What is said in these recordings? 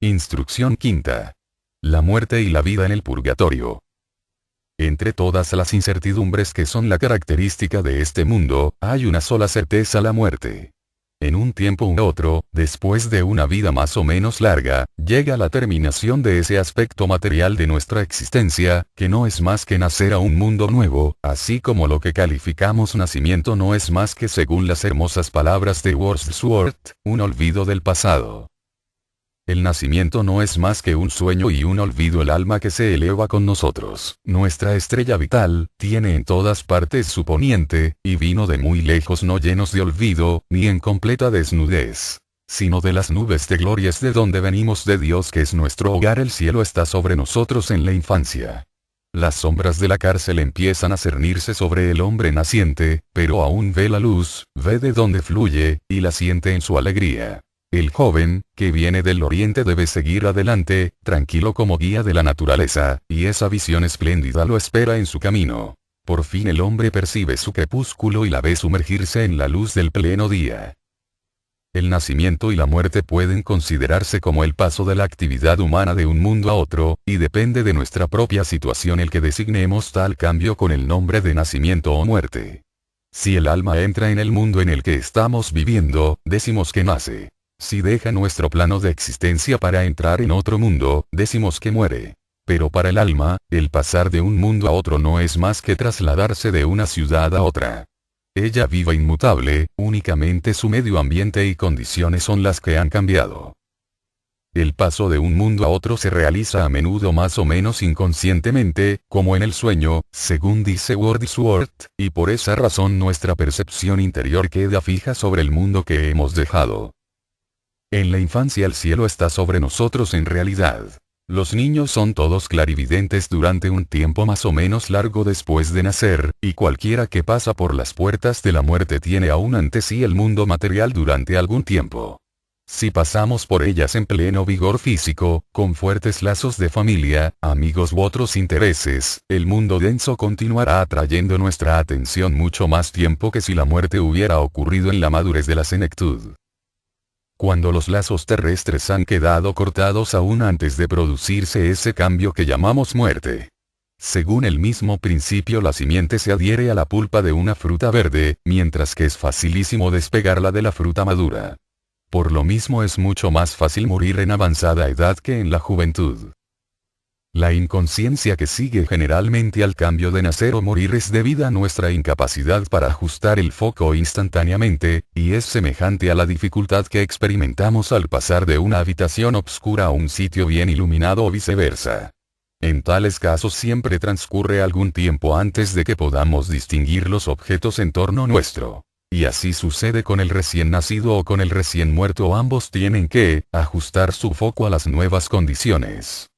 Instrucción quinta. La muerte y la vida en el purgatorio. Entre todas las incertidumbres que son la característica de este mundo, hay una sola certeza: la muerte. En un tiempo u otro, después de una vida más o menos larga, llega la terminación de ese aspecto material de nuestra existencia, que no es más que nacer a un mundo nuevo, así como lo que calificamos nacimiento no es más que, según las hermosas palabras de Wordsworth, un olvido del pasado. El nacimiento no es más que un sueño y un olvido. El alma que se eleva con nosotros, nuestra estrella vital, tiene en todas partes su poniente, y vino de muy lejos, no llenos de olvido, ni en completa desnudez, sino de las nubes de glorias de donde venimos, de Dios que es nuestro hogar. El cielo está sobre nosotros en la infancia. Las sombras de la cárcel empiezan a cernirse sobre el hombre naciente, pero aún ve la luz, ve de dónde fluye, y la siente en su alegría. El joven, que viene del oriente, debe seguir adelante, tranquilo como guía de la naturaleza, y esa visión espléndida lo espera en su camino. Por fin el hombre percibe su crepúsculo y la ve sumergirse en la luz del pleno día. El nacimiento y la muerte pueden considerarse como el paso de la actividad humana de un mundo a otro, y depende de nuestra propia situación el que designemos tal cambio con el nombre de nacimiento o muerte. Si el alma entra en el mundo en el que estamos viviendo, decimos que nace. Si deja nuestro plano de existencia para entrar en otro mundo, decimos que muere. Pero para el alma, el pasar de un mundo a otro no es más que trasladarse de una ciudad a otra. Ella vive inmutable, únicamente su medio ambiente y condiciones son las que han cambiado. El paso de un mundo a otro se realiza a menudo más o menos inconscientemente, como en el sueño, según dice Wordsworth, y por esa razón nuestra percepción interior queda fija sobre el mundo que hemos dejado. En la infancia el cielo está sobre nosotros en realidad. Los niños son todos clarividentes durante un tiempo más o menos largo después de nacer, y cualquiera que pasa por las puertas de la muerte tiene aún ante sí el mundo material durante algún tiempo. Si pasamos por ellas en pleno vigor físico, con fuertes lazos de familia, amigos u otros intereses, el mundo denso continuará atrayendo nuestra atención mucho más tiempo que si la muerte hubiera ocurrido en la madurez de la senectud. Cuando los lazos terrestres han quedado cortados aún antes de producirse ese cambio que llamamos muerte. Según el mismo principio, la simiente se adhiere a la pulpa de una fruta verde, mientras que es facilísimo despegarla de la fruta madura. Por lo mismo es mucho más fácil morir en avanzada edad que en la juventud. La inconsciencia que sigue generalmente al cambio de nacer o morir es debida a nuestra incapacidad para ajustar el foco instantáneamente, y es semejante a la dificultad que experimentamos al pasar de una habitación oscura a un sitio bien iluminado o viceversa. En tales casos siempre transcurre algún tiempo antes de que podamos distinguir los objetos en torno nuestro. Y así sucede con el recién nacido o con el recién muerto: ambos tienen que ajustar su foco a las nuevas condiciones.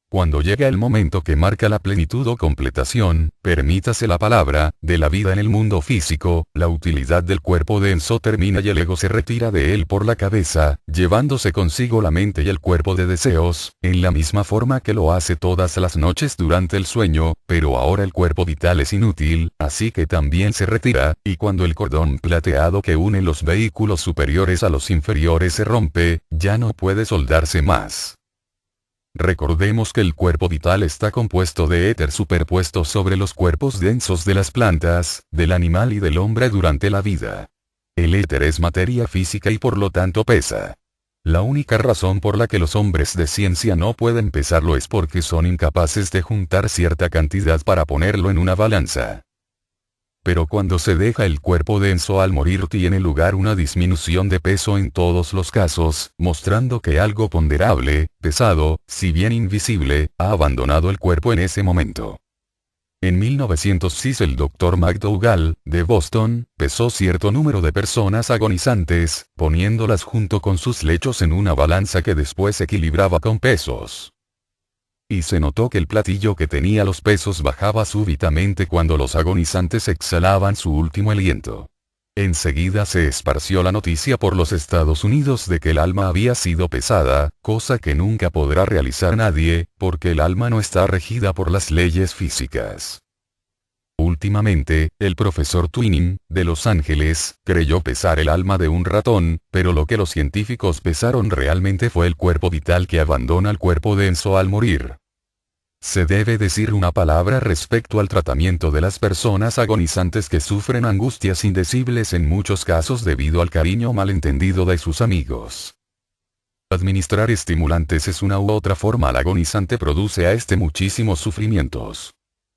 Cuando llega el momento que marca la plenitud o completación, permítase la palabra, de la vida en el mundo físico, la utilidad del cuerpo denso termina y el ego se retira de él por la cabeza, llevándose consigo la mente y el cuerpo de deseos, en la misma forma que lo hace todas las noches durante el sueño, pero ahora el cuerpo vital es inútil, así que también se retira, y cuando el cordón plateado que une los vehículos superiores a los inferiores se rompe, ya no puede soldarse más. Recordemos que el cuerpo vital está compuesto de éter superpuesto sobre los cuerpos densos de las plantas, del animal y del hombre durante la vida. El éter es materia física y por lo tanto pesa. La única razón por la que los hombres de ciencia no pueden pesarlo es porque son incapaces de juntar cierta cantidad para ponerlo en una balanza. Pero cuando se deja el cuerpo denso al morir tiene lugar una disminución de peso en todos los casos, mostrando que algo ponderable, pesado, si bien invisible, ha abandonado el cuerpo en ese momento. En 1906 el Dr. McDougall, de Boston, pesó cierto número de personas agonizantes, poniéndolas junto con sus lechos en una balanza que después equilibraba con pesos. Y se notó que el platillo que tenía los pesos bajaba súbitamente cuando los agonizantes exhalaban su último aliento. Enseguida se esparció la noticia por los Estados Unidos de que el alma había sido pesada, cosa que nunca podrá realizar nadie, porque el alma no está regida por las leyes físicas. últimamente, el profesor Twining, de Los Ángeles, creyó pesar el alma de un ratón, pero lo que los científicos pesaron realmente fue el cuerpo vital que abandona el cuerpo denso al morir. Se debe decir una palabra respecto al tratamiento de las personas agonizantes que sufren angustias indecibles en muchos casos debido al cariño malentendido de sus amigos. Administrar estimulantes es una u otra forma. El agonizante produce a este muchísimos sufrimientos.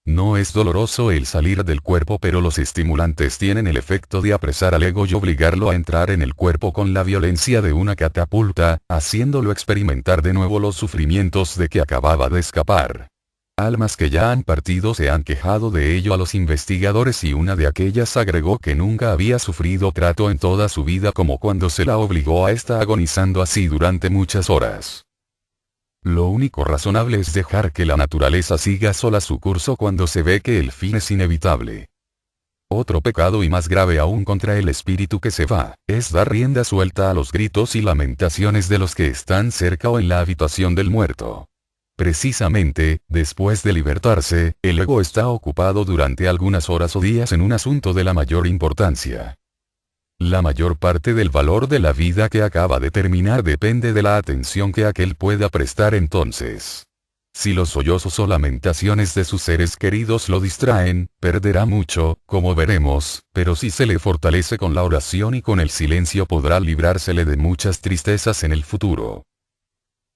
No es doloroso el salir del cuerpo, pero los estimulantes tienen el efecto de apresar al ego y obligarlo a entrar en el cuerpo con la violencia de una catapulta, haciéndolo experimentar de nuevo los sufrimientos de que acababa de escapar. Almas que ya han partido se han quejado de ello a los investigadores y una de aquellas agregó que nunca había sufrido trato en toda su vida como cuando se la obligó a estar agonizando así durante muchas horas. Lo único razonable es dejar que la naturaleza siga sola su curso cuando se ve que el fin es inevitable. Otro pecado y más grave aún contra el espíritu que se va, es dar rienda suelta a los gritos y lamentaciones de los que están cerca o en la habitación del muerto. Precisamente, después de libertarse, el ego está ocupado durante algunas horas o días en un asunto de la mayor importancia. La mayor parte del valor de la vida que acaba de terminar depende de la atención que aquel pueda prestar entonces. Si los sollozos o lamentaciones de sus seres queridos lo distraen, perderá mucho, como veremos, pero si se le fortalece con la oración y con el silencio podrá librársele de muchas tristezas en el futuro.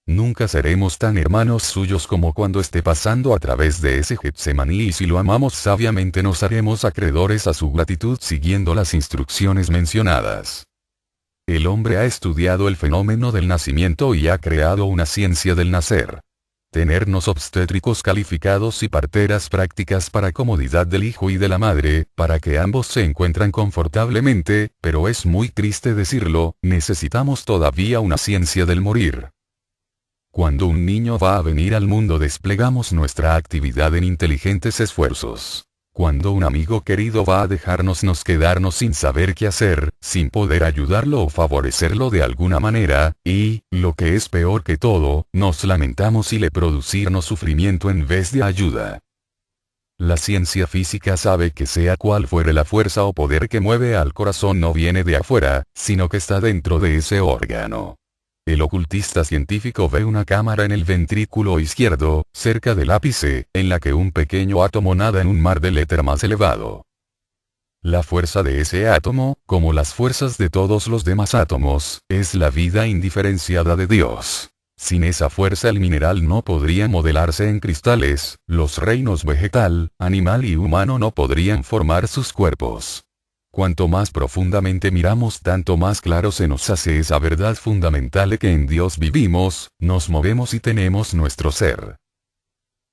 Nunca seremos tan hermanos suyos como cuando esté pasando a través de ese Getsemaní, y si lo amamos sabiamente nos haremos acreedores a su gratitud siguiendo las instrucciones mencionadas. El hombre ha estudiado el fenómeno del nacimiento y ha creado una ciencia del nacer. Tenernos obstétricos calificados y parteras prácticas para comodidad del hijo y de la madre, para que ambos se encuentran confortablemente, pero es muy triste decirlo, necesitamos todavía una ciencia del morir. Cuando un niño va a venir al mundo desplegamos nuestra actividad en inteligentes esfuerzos. Cuando un amigo querido va a dejarnos nos quedarnos sin saber qué hacer, sin poder ayudarlo o favorecerlo de alguna manera, y, lo que es peor que todo, nos lamentamos y le producirnos sufrimiento en vez de ayuda. La ciencia física sabe que sea cual fuere la fuerza o poder que mueve al corazón no viene de afuera, sino que está dentro de ese órgano. El ocultista científico ve una cámara en el ventrículo izquierdo, cerca del ápice, en la que un pequeño átomo nada en un mar del éter más elevado. La fuerza de ese átomo, como las fuerzas de todos los demás átomos, es la vida indiferenciada de Dios. Sin esa fuerza el mineral no podría modelarse en cristales, los reinos vegetal, animal y humano no podrían formar sus cuerpos. Cuanto más profundamente miramos tanto más claro se nos hace esa verdad fundamental de que en Dios vivimos, nos movemos y tenemos nuestro ser.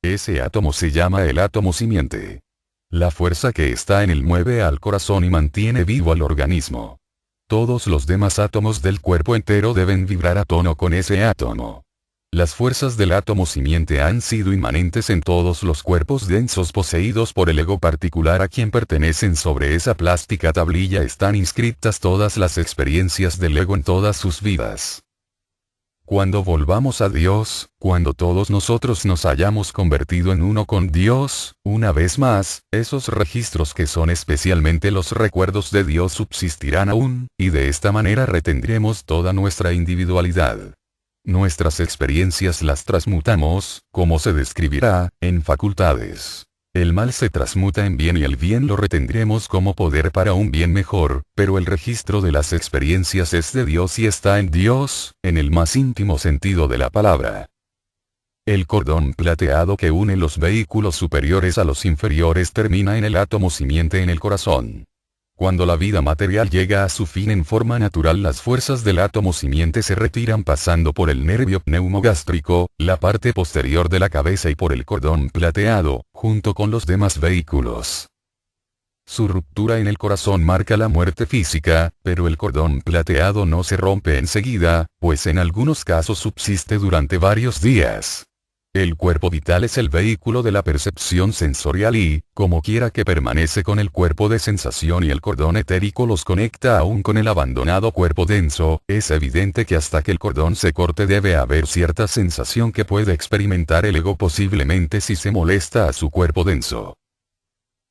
Ese átomo se llama el átomo simiente. La fuerza que está en él mueve al corazón y mantiene vivo al organismo. Todos los demás átomos del cuerpo entero deben vibrar a tono con ese átomo. Las fuerzas del átomo simiente han sido inmanentes en todos los cuerpos densos poseídos por el ego particular a quien pertenecen. Sobre esa plástica tablilla están inscritas todas las experiencias del ego en todas sus vidas. Cuando volvamos a Dios, cuando todos nosotros nos hayamos convertido en uno con Dios, una vez más, esos registros que son especialmente los recuerdos de Dios subsistirán aún, y de esta manera retendremos toda nuestra individualidad. Nuestras experiencias las transmutamos, como se describirá, en facultades. El mal se transmuta en bien y el bien lo retendremos como poder para un bien mejor, pero el registro de las experiencias es de Dios y está en Dios, en el más íntimo sentido de la palabra. El cordón plateado que une los vehículos superiores a los inferiores termina en el átomo simiente en el corazón. Cuando la vida material llega a su fin en forma natural, las fuerzas del átomo simiente se retiran pasando por el nervio pneumogástrico, la parte posterior de la cabeza y por el cordón plateado, junto con los demás vehículos. Su ruptura en el corazón marca la muerte física, pero el cordón plateado no se rompe enseguida, pues en algunos casos subsiste durante varios días. El cuerpo vital es el vehículo de la percepción sensorial y, como quiera que permanece con el cuerpo de sensación y el cordón etérico los conecta aún con el abandonado cuerpo denso, es evidente que hasta que el cordón se corte debe haber cierta sensación que puede experimentar el ego posiblemente si se molesta a su cuerpo denso.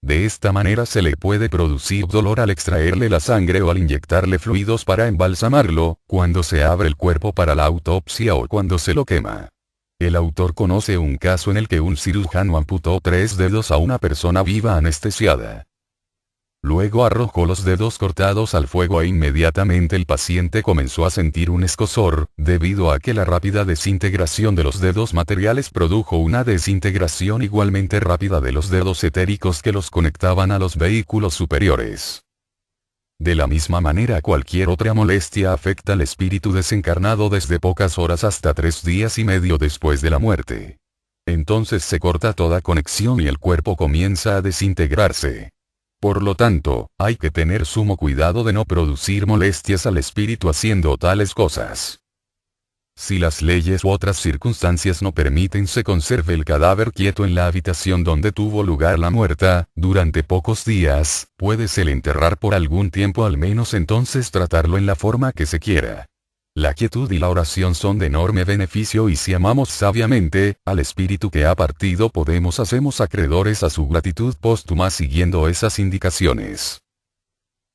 De esta manera se le puede producir dolor al extraerle la sangre o al inyectarle fluidos para embalsamarlo, cuando se abre el cuerpo para la autopsia o cuando se lo quema. El autor conoce un caso en el que un cirujano amputó 3 dedos a una persona viva anestesiada. Luego arrojó los dedos cortados al fuego e inmediatamente el paciente comenzó a sentir un escozor, debido a que la rápida desintegración de los dedos materiales produjo una desintegración igualmente rápida de los dedos etéricos que los conectaban a los vehículos superiores. De la misma manera cualquier otra molestia afecta al espíritu desencarnado desde pocas horas hasta 3 días y medio después de la muerte. Entonces se corta toda conexión y el cuerpo comienza a desintegrarse. Por lo tanto, hay que tener sumo cuidado de no producir molestias al espíritu haciendo tales cosas. Si las leyes u otras circunstancias no permiten se conserve el cadáver quieto en la habitación donde tuvo lugar la muerta, durante pocos días, puédese enterrar por algún tiempo al menos entonces tratarlo en la forma que se quiera. La quietud y la oración son de enorme beneficio y si amamos sabiamente al espíritu que ha partido hacemos acreedores a su gratitud póstuma siguiendo esas indicaciones.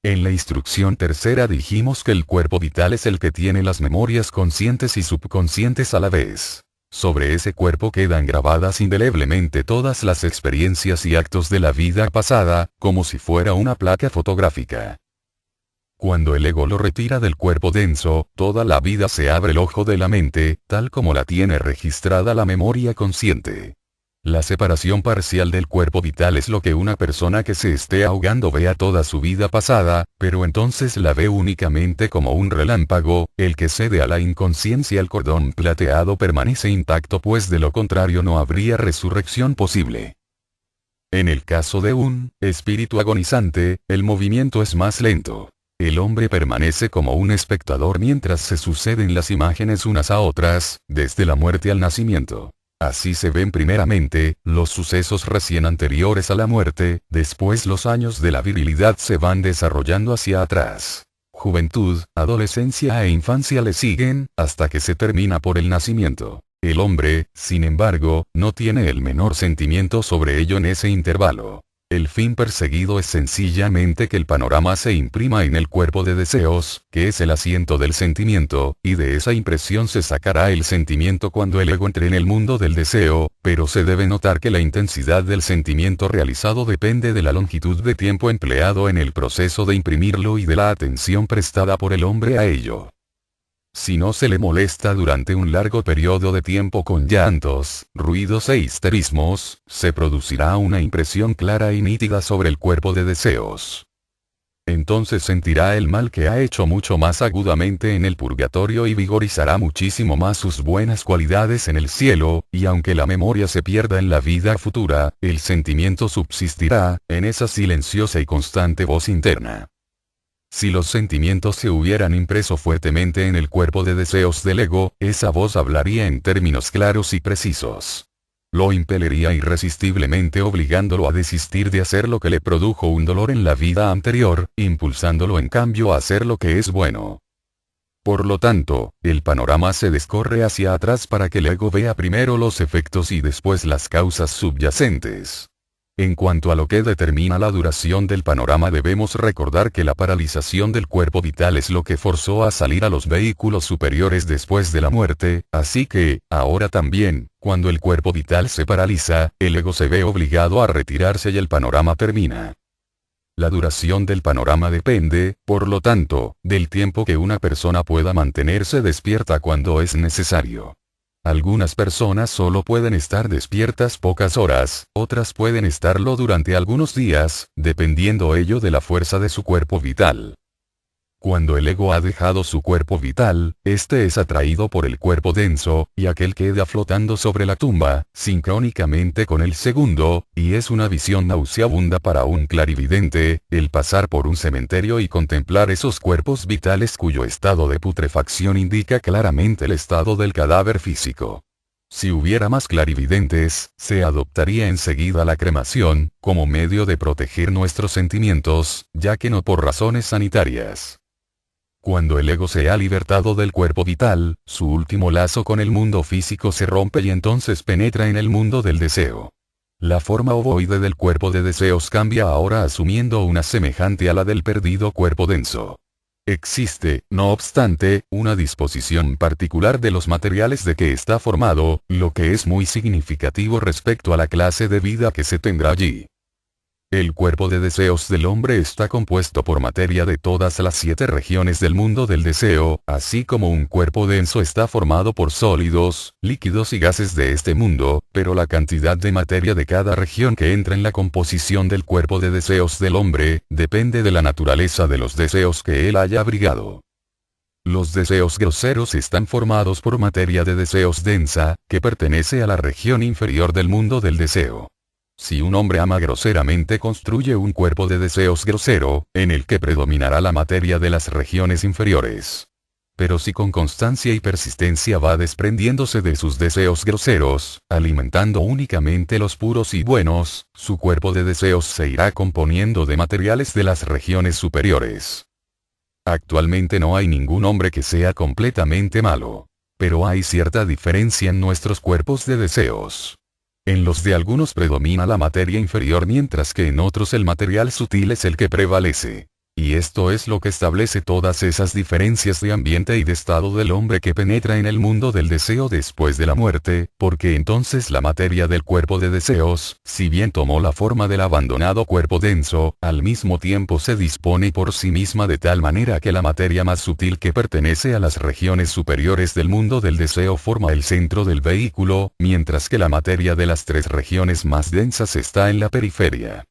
En la instrucción tercera dijimos que el cuerpo vital es el que tiene las memorias conscientes y subconscientes a la vez. Sobre ese cuerpo quedan grabadas indeleblemente todas las experiencias y actos de la vida pasada, como si fuera una placa fotográfica. Cuando el ego lo retira del cuerpo denso, toda la vida se abre el ojo de la mente, tal como la tiene registrada la memoria consciente. La separación parcial del cuerpo vital es lo que una persona que se esté ahogando ve a toda su vida pasada, pero entonces la ve únicamente como un relámpago, el que cede a la inconsciencia. El cordón plateado permanece intacto pues de lo contrario no habría resurrección posible. En el caso de un espíritu agonizante, el movimiento es más lento. El hombre permanece como un espectador mientras se suceden las imágenes unas a otras, desde la muerte al nacimiento. Así se ven primeramente, los sucesos recién anteriores a la muerte, después los años de la virilidad se van desarrollando hacia atrás. Juventud, adolescencia e infancia le siguen, hasta que se termina por el nacimiento. El hombre, sin embargo, no tiene el menor sentimiento sobre ello en ese intervalo. El fin perseguido es sencillamente que el panorama se imprima en el cuerpo de deseos, que es el asiento del sentimiento, y de esa impresión se sacará el sentimiento cuando el ego entre en el mundo del deseo, pero se debe notar que la intensidad del sentimiento realizado depende de la longitud de tiempo empleado en el proceso de imprimirlo y de la atención prestada por el hombre a ello. Si no se le molesta durante un largo periodo de tiempo con llantos, ruidos e histerismos, se producirá una impresión clara y nítida sobre el cuerpo de deseos. Entonces sentirá el mal que ha hecho mucho más agudamente en el purgatorio y vigorizará muchísimo más sus buenas cualidades en el cielo, y aunque la memoria se pierda en la vida futura, el sentimiento subsistirá, en esa silenciosa y constante voz interna. Si los sentimientos se hubieran impreso fuertemente en el cuerpo de deseos del ego, esa voz hablaría en términos claros y precisos. Lo impelería irresistiblemente obligándolo a desistir de hacer lo que le produjo un dolor en la vida anterior, impulsándolo en cambio a hacer lo que es bueno. Por lo tanto, el panorama se descorre hacia atrás para que el ego vea primero los efectos y después las causas subyacentes. En cuanto a lo que determina la duración del panorama debemos recordar que la paralización del cuerpo vital es lo que forzó a salir a los vehículos superiores después de la muerte, así que, ahora también, cuando el cuerpo vital se paraliza, el ego se ve obligado a retirarse y el panorama termina. La duración del panorama depende, por lo tanto, del tiempo que una persona pueda mantenerse despierta cuando es necesario. Algunas personas solo pueden estar despiertas pocas horas, otras pueden estarlo durante algunos días, dependiendo ello de la fuerza de su cuerpo vital. Cuando el ego ha dejado su cuerpo vital, este es atraído por el cuerpo denso, y aquel queda flotando sobre la tumba, sincrónicamente con el segundo, y es una visión nauseabunda para un clarividente, el pasar por un cementerio y contemplar esos cuerpos vitales cuyo estado de putrefacción indica claramente el estado del cadáver físico. Si hubiera más clarividentes, se adoptaría enseguida la cremación, como medio de proteger nuestros sentimientos, ya que no por razones sanitarias. Cuando el ego se ha libertado del cuerpo vital, su último lazo con el mundo físico se rompe y entonces penetra en el mundo del deseo. La forma ovoide del cuerpo de deseos cambia ahora asumiendo una semejante a la del perdido cuerpo denso. Existe, no obstante, una disposición particular de los materiales de que está formado, lo que es muy significativo respecto a la clase de vida que se tendrá allí. El cuerpo de deseos del hombre está compuesto por materia de todas las 7 regiones del mundo del deseo, así como un cuerpo denso está formado por sólidos, líquidos y gases de este mundo, pero la cantidad de materia de cada región que entra en la composición del cuerpo de deseos del hombre, depende de la naturaleza de los deseos que él haya abrigado. Los deseos groseros están formados por materia de deseos densa, que pertenece a la región inferior del mundo del deseo. Si un hombre ama groseramente, construye un cuerpo de deseos grosero, en el que predominará la materia de las regiones inferiores. Pero si con constancia y persistencia va desprendiéndose de sus deseos groseros, alimentando únicamente los puros y buenos, su cuerpo de deseos se irá componiendo de materiales de las regiones superiores. Actualmente no hay ningún hombre que sea completamente malo. Pero hay cierta diferencia en nuestros cuerpos de deseos. En los de algunos predomina la materia inferior mientras que en otros el material sutil es el que prevalece. Y esto es lo que establece todas esas diferencias de ambiente y de estado del hombre que penetra en el mundo del deseo después de la muerte, porque entonces la materia del cuerpo de deseos, si bien tomó la forma del abandonado cuerpo denso, al mismo tiempo se dispone por sí misma de tal manera que la materia más sutil que pertenece a las regiones superiores del mundo del deseo forma el centro del vehículo, mientras que la materia de las 3 regiones más densas está en la periferia.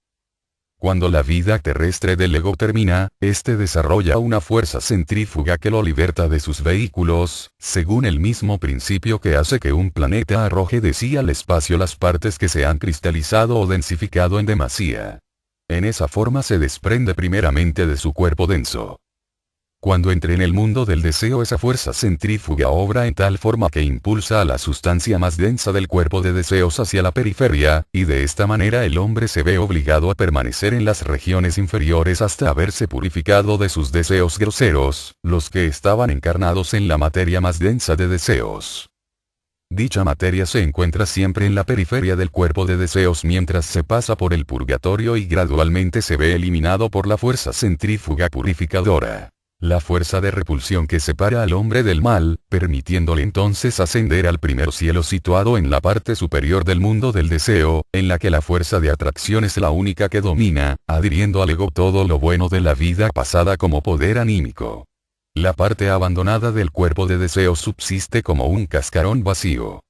Cuando la vida terrestre del ego termina, este desarrolla una fuerza centrífuga que lo liberta de sus vehículos, según el mismo principio que hace que un planeta arroje de sí al espacio las partes que se han cristalizado o densificado en demasía. En esa forma se desprende primeramente de su cuerpo denso. Cuando entre en el mundo del deseo, esa fuerza centrífuga obra en tal forma que impulsa a la sustancia más densa del cuerpo de deseos hacia la periferia, y de esta manera el hombre se ve obligado a permanecer en las regiones inferiores hasta haberse purificado de sus deseos groseros, los que estaban encarnados en la materia más densa de deseos. Dicha materia se encuentra siempre en la periferia del cuerpo de deseos mientras se pasa por el purgatorio y gradualmente se ve eliminado por la fuerza centrífuga purificadora. La fuerza de repulsión que separa al hombre del mal, permitiéndole entonces ascender al primer cielo situado en la parte superior del mundo del deseo, en la que la fuerza de atracción es la única que domina, adhiriendo al ego todo lo bueno de la vida pasada como poder anímico. La parte abandonada del cuerpo de deseo subsiste como un cascarón vacío.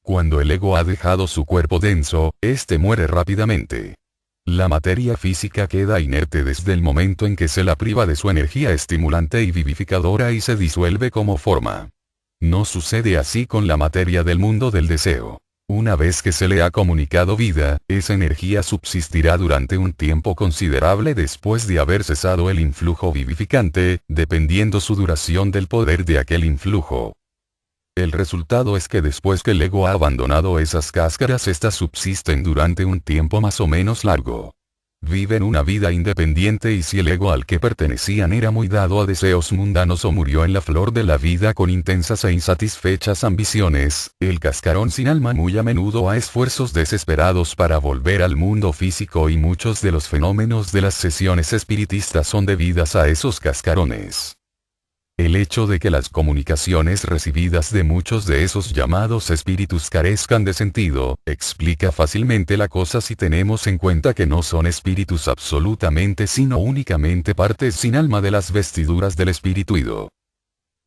Cuando el ego ha dejado su cuerpo denso, este muere rápidamente. La materia física queda inerte desde el momento en que se la priva de su energía estimulante y vivificadora y se disuelve como forma. No sucede así con la materia del mundo del deseo. Una vez que se le ha comunicado vida, esa energía subsistirá durante un tiempo considerable después de haber cesado el influjo vivificante, dependiendo su duración del poder de aquel influjo. El resultado es que después que el ego ha abandonado esas cáscaras, éstas subsisten durante un tiempo más o menos largo. Viven una vida independiente y si el ego al que pertenecían era muy dado a deseos mundanos o murió en la flor de la vida con intensas e insatisfechas ambiciones, el cascarón sin alma muy a menudo ha esfuerzos desesperados para volver al mundo físico y muchos de los fenómenos de las sesiones espiritistas son debidas a esos cascarones. El hecho de que las comunicaciones recibidas de muchos de esos llamados espíritus carezcan de sentido, explica fácilmente la cosa si tenemos en cuenta que no son espíritus absolutamente sino únicamente partes sin alma de las vestiduras del espirituido.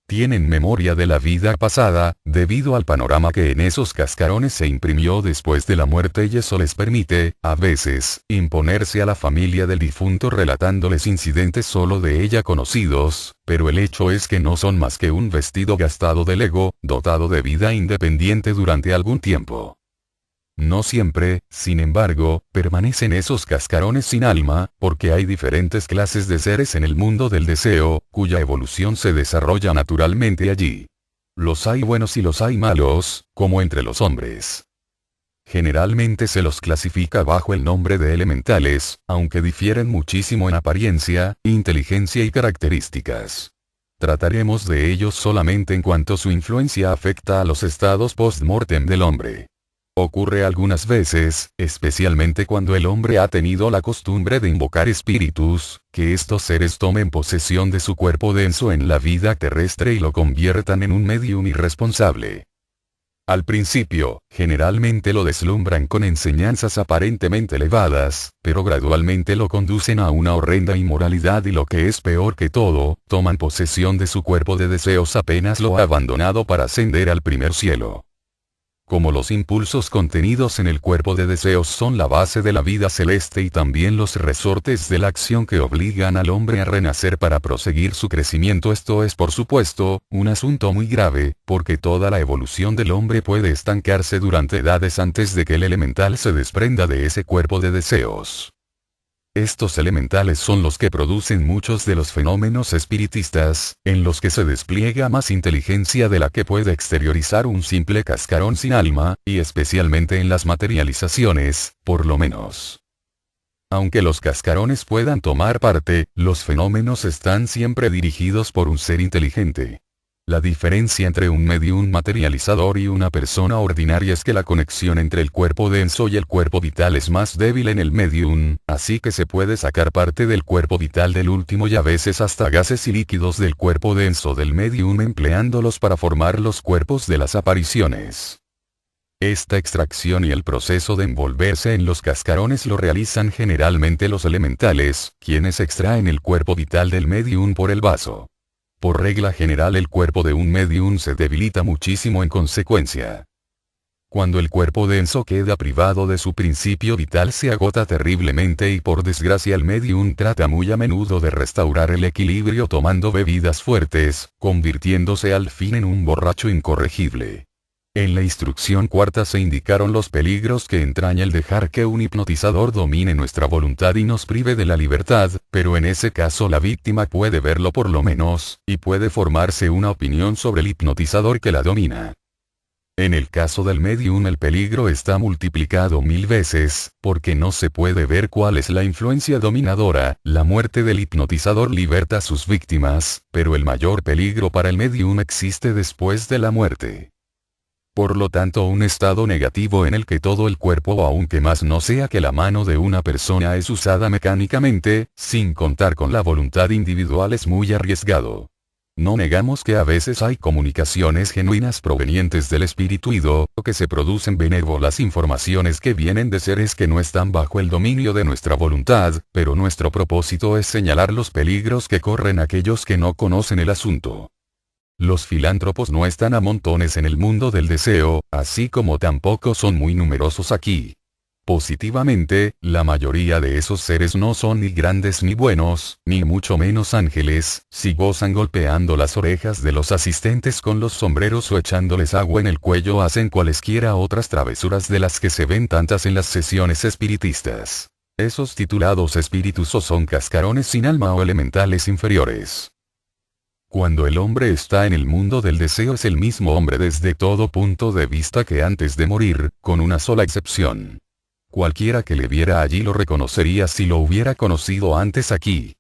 Tienen memoria de la vida pasada, debido al panorama que en esos cascarones se imprimió después de la muerte y eso les permite, a veces, imponerse a la familia del difunto relatándoles incidentes solo de ella conocidos, pero el hecho es que no son más que un vestido gastado del ego, dotado de vida independiente durante algún tiempo. No siempre, sin embargo, permanecen esos cascarones sin alma, porque hay diferentes clases de seres en el mundo del deseo, cuya evolución se desarrolla naturalmente allí. Los hay buenos y los hay malos, como entre los hombres. Generalmente se los clasifica bajo el nombre de elementales, aunque difieren muchísimo en apariencia, inteligencia y características. Trataremos de ellos solamente en cuanto su influencia afecta a los estados post-mortem del hombre. Ocurre algunas veces, especialmente cuando el hombre ha tenido la costumbre de invocar espíritus, que estos seres tomen posesión de su cuerpo denso en la vida terrestre y lo conviertan en un medium irresponsable. Al principio, generalmente lo deslumbran con enseñanzas aparentemente elevadas, pero gradualmente lo conducen a una horrenda inmoralidad y lo que es peor que todo, toman posesión de su cuerpo de deseos apenas lo ha abandonado para ascender al primer cielo. Como los impulsos contenidos en el cuerpo de deseos son la base de la vida celeste y también los resortes de la acción que obligan al hombre a renacer para proseguir su crecimiento, esto es por supuesto, un asunto muy grave, porque toda la evolución del hombre puede estancarse durante edades antes de que el elemental se desprenda de ese cuerpo de deseos. Estos elementales son los que producen muchos de los fenómenos espiritistas, en los que se despliega más inteligencia de la que puede exteriorizar un simple cascarón sin alma, y especialmente en las materializaciones, por lo menos. Aunque los cascarones puedan tomar parte, los fenómenos están siempre dirigidos por un ser inteligente. La diferencia entre un medium materializador y una persona ordinaria es que la conexión entre el cuerpo denso y el cuerpo vital es más débil en el medium, así que se puede sacar parte del cuerpo vital del último y a veces hasta gases y líquidos del cuerpo denso del medium empleándolos para formar los cuerpos de las apariciones. Esta extracción y el proceso de envolverse en los cascarones lo realizan generalmente los elementales, quienes extraen el cuerpo vital del medium por el vaso. Por regla general el cuerpo de un medium se debilita muchísimo en consecuencia. Cuando el cuerpo denso queda privado de su principio vital se agota terriblemente y por desgracia el medium trata muy a menudo de restaurar el equilibrio tomando bebidas fuertes, convirtiéndose al fin en un borracho incorregible. En la instrucción cuarta se indicaron los peligros que entraña el dejar que un hipnotizador domine nuestra voluntad y nos prive de la libertad, pero en ese caso la víctima puede verlo por lo menos, y puede formarse una opinión sobre el hipnotizador que la domina. En el caso del medium el peligro está multiplicado 1000 veces, porque no se puede ver cuál es la influencia dominadora, la muerte del hipnotizador liberta a sus víctimas, pero el mayor peligro para el medium existe después de la muerte. Por lo tanto un estado negativo en el que todo el cuerpo aunque más no sea que la mano de una persona es usada mecánicamente, sin contar con la voluntad individual es muy arriesgado. No negamos que a veces hay comunicaciones genuinas provenientes del espíritu ido, o que se producen benévolas informaciones que vienen de seres que no están bajo el dominio de nuestra voluntad, pero nuestro propósito es señalar los peligros que corren aquellos que no conocen el asunto. Los filántropos no están a montones en el mundo del deseo, así como tampoco son muy numerosos aquí. Positivamente, la mayoría de esos seres no son ni grandes ni buenos, ni mucho menos ángeles, si gozan golpeando las orejas de los asistentes con los sombreros o echándoles agua en el cuello hacen cualesquiera otras travesuras de las que se ven tantas en las sesiones espiritistas. Esos titulados espíritus o son cascarones sin alma o elementales inferiores. Cuando el hombre está en el mundo del deseo es el mismo hombre desde todo punto de vista que antes de morir, con una sola excepción. Cualquiera que le viera allí lo reconocería si lo hubiera conocido antes aquí.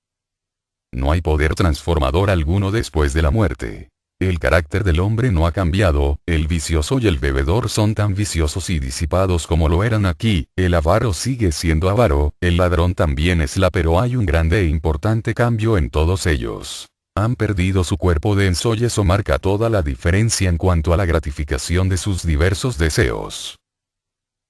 No hay poder transformador alguno después de la muerte. El carácter del hombre no ha cambiado, el vicioso y el bebedor son tan viciosos y disipados como lo eran aquí, el avaro sigue siendo avaro, el ladrón también pero hay un grande e importante cambio en todos ellos. Han perdido su cuerpo denso y eso marca toda la diferencia en cuanto a la gratificación de sus diversos deseos.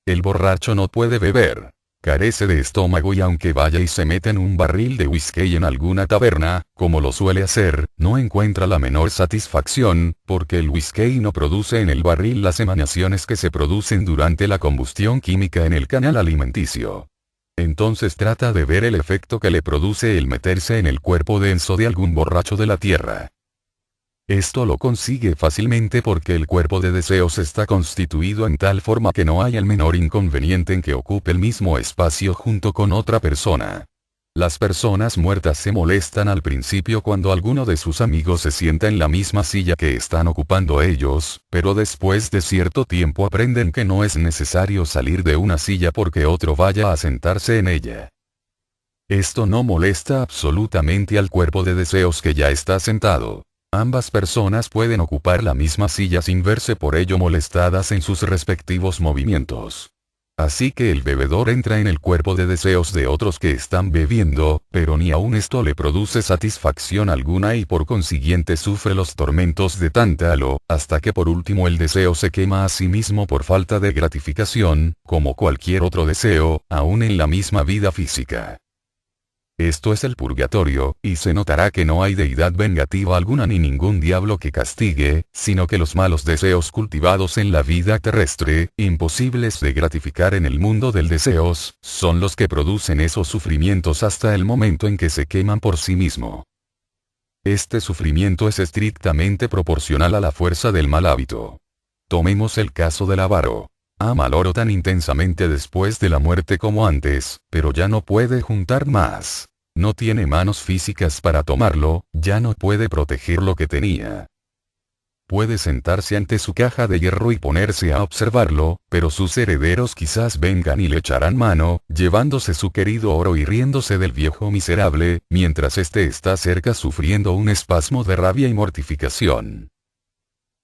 El borracho no puede beber. Carece de estómago y aunque vaya y se meta en un barril de whisky en alguna taberna, como lo suele hacer, no encuentra la menor satisfacción, porque el whisky no produce en el barril las emanaciones que se producen durante la combustión química en el canal alimenticio. Entonces trata de ver el efecto que le produce el meterse en el cuerpo denso de algún borracho de la tierra. Esto lo consigue fácilmente porque el cuerpo de deseos está constituido en tal forma que no hay el menor inconveniente en que ocupe el mismo espacio junto con otra persona. Las personas muertas se molestan al principio cuando alguno de sus amigos se sienta en la misma silla que están ocupando ellos, pero después de cierto tiempo aprenden que no es necesario salir de una silla porque otro vaya a sentarse en ella. Esto no molesta absolutamente al cuerpo de deseos que ya está sentado. Ambas personas pueden ocupar la misma silla sin verse por ello molestadas en sus respectivos movimientos. Así que el bebedor entra en el cuerpo de deseos de otros que están bebiendo, pero ni aun esto le produce satisfacción alguna y por consiguiente sufre los tormentos de tántalo, hasta que por último el deseo se quema a sí mismo por falta de gratificación, como cualquier otro deseo, aun en la misma vida física. Esto es el purgatorio, y se notará que no hay deidad vengativa alguna ni ningún diablo que castigue, sino que los malos deseos cultivados en la vida terrestre, imposibles de gratificar en el mundo del deseos, son los que producen esos sufrimientos hasta el momento en que se queman por sí mismo. Este sufrimiento es estrictamente proporcional a la fuerza del mal hábito. Tomemos el caso del avaro. Ama al oro tan intensamente después de la muerte como antes, pero ya no puede juntar más. No tiene manos físicas para tomarlo, ya no puede proteger lo que tenía. Puede sentarse ante su caja de hierro y ponerse a observarlo, pero sus herederos quizás vengan y le echarán mano, llevándose su querido oro y riéndose del viejo miserable, mientras éste está cerca sufriendo un espasmo de rabia y mortificación.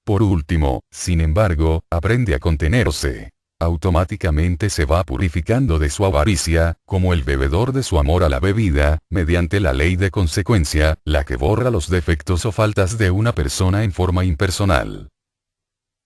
Por último, sin embargo, aprende a contenerse. Automáticamente se va purificando de su avaricia, como el bebedor de su amor a la bebida, mediante la ley de consecuencia, la que borra los defectos o faltas de una persona en forma impersonal.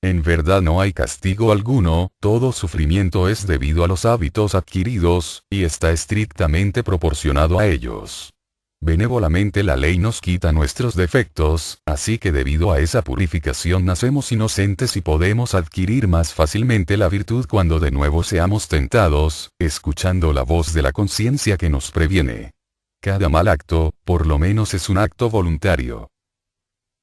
En verdad no hay castigo alguno, todo sufrimiento es debido a los hábitos adquiridos, y está estrictamente proporcionado a ellos. Benévolamente la ley nos quita nuestros defectos, así que debido a esa purificación nacemos inocentes y podemos adquirir más fácilmente la virtud cuando de nuevo seamos tentados, escuchando la voz de la conciencia que nos previene. Cada mal acto, por lo menos es un acto voluntario.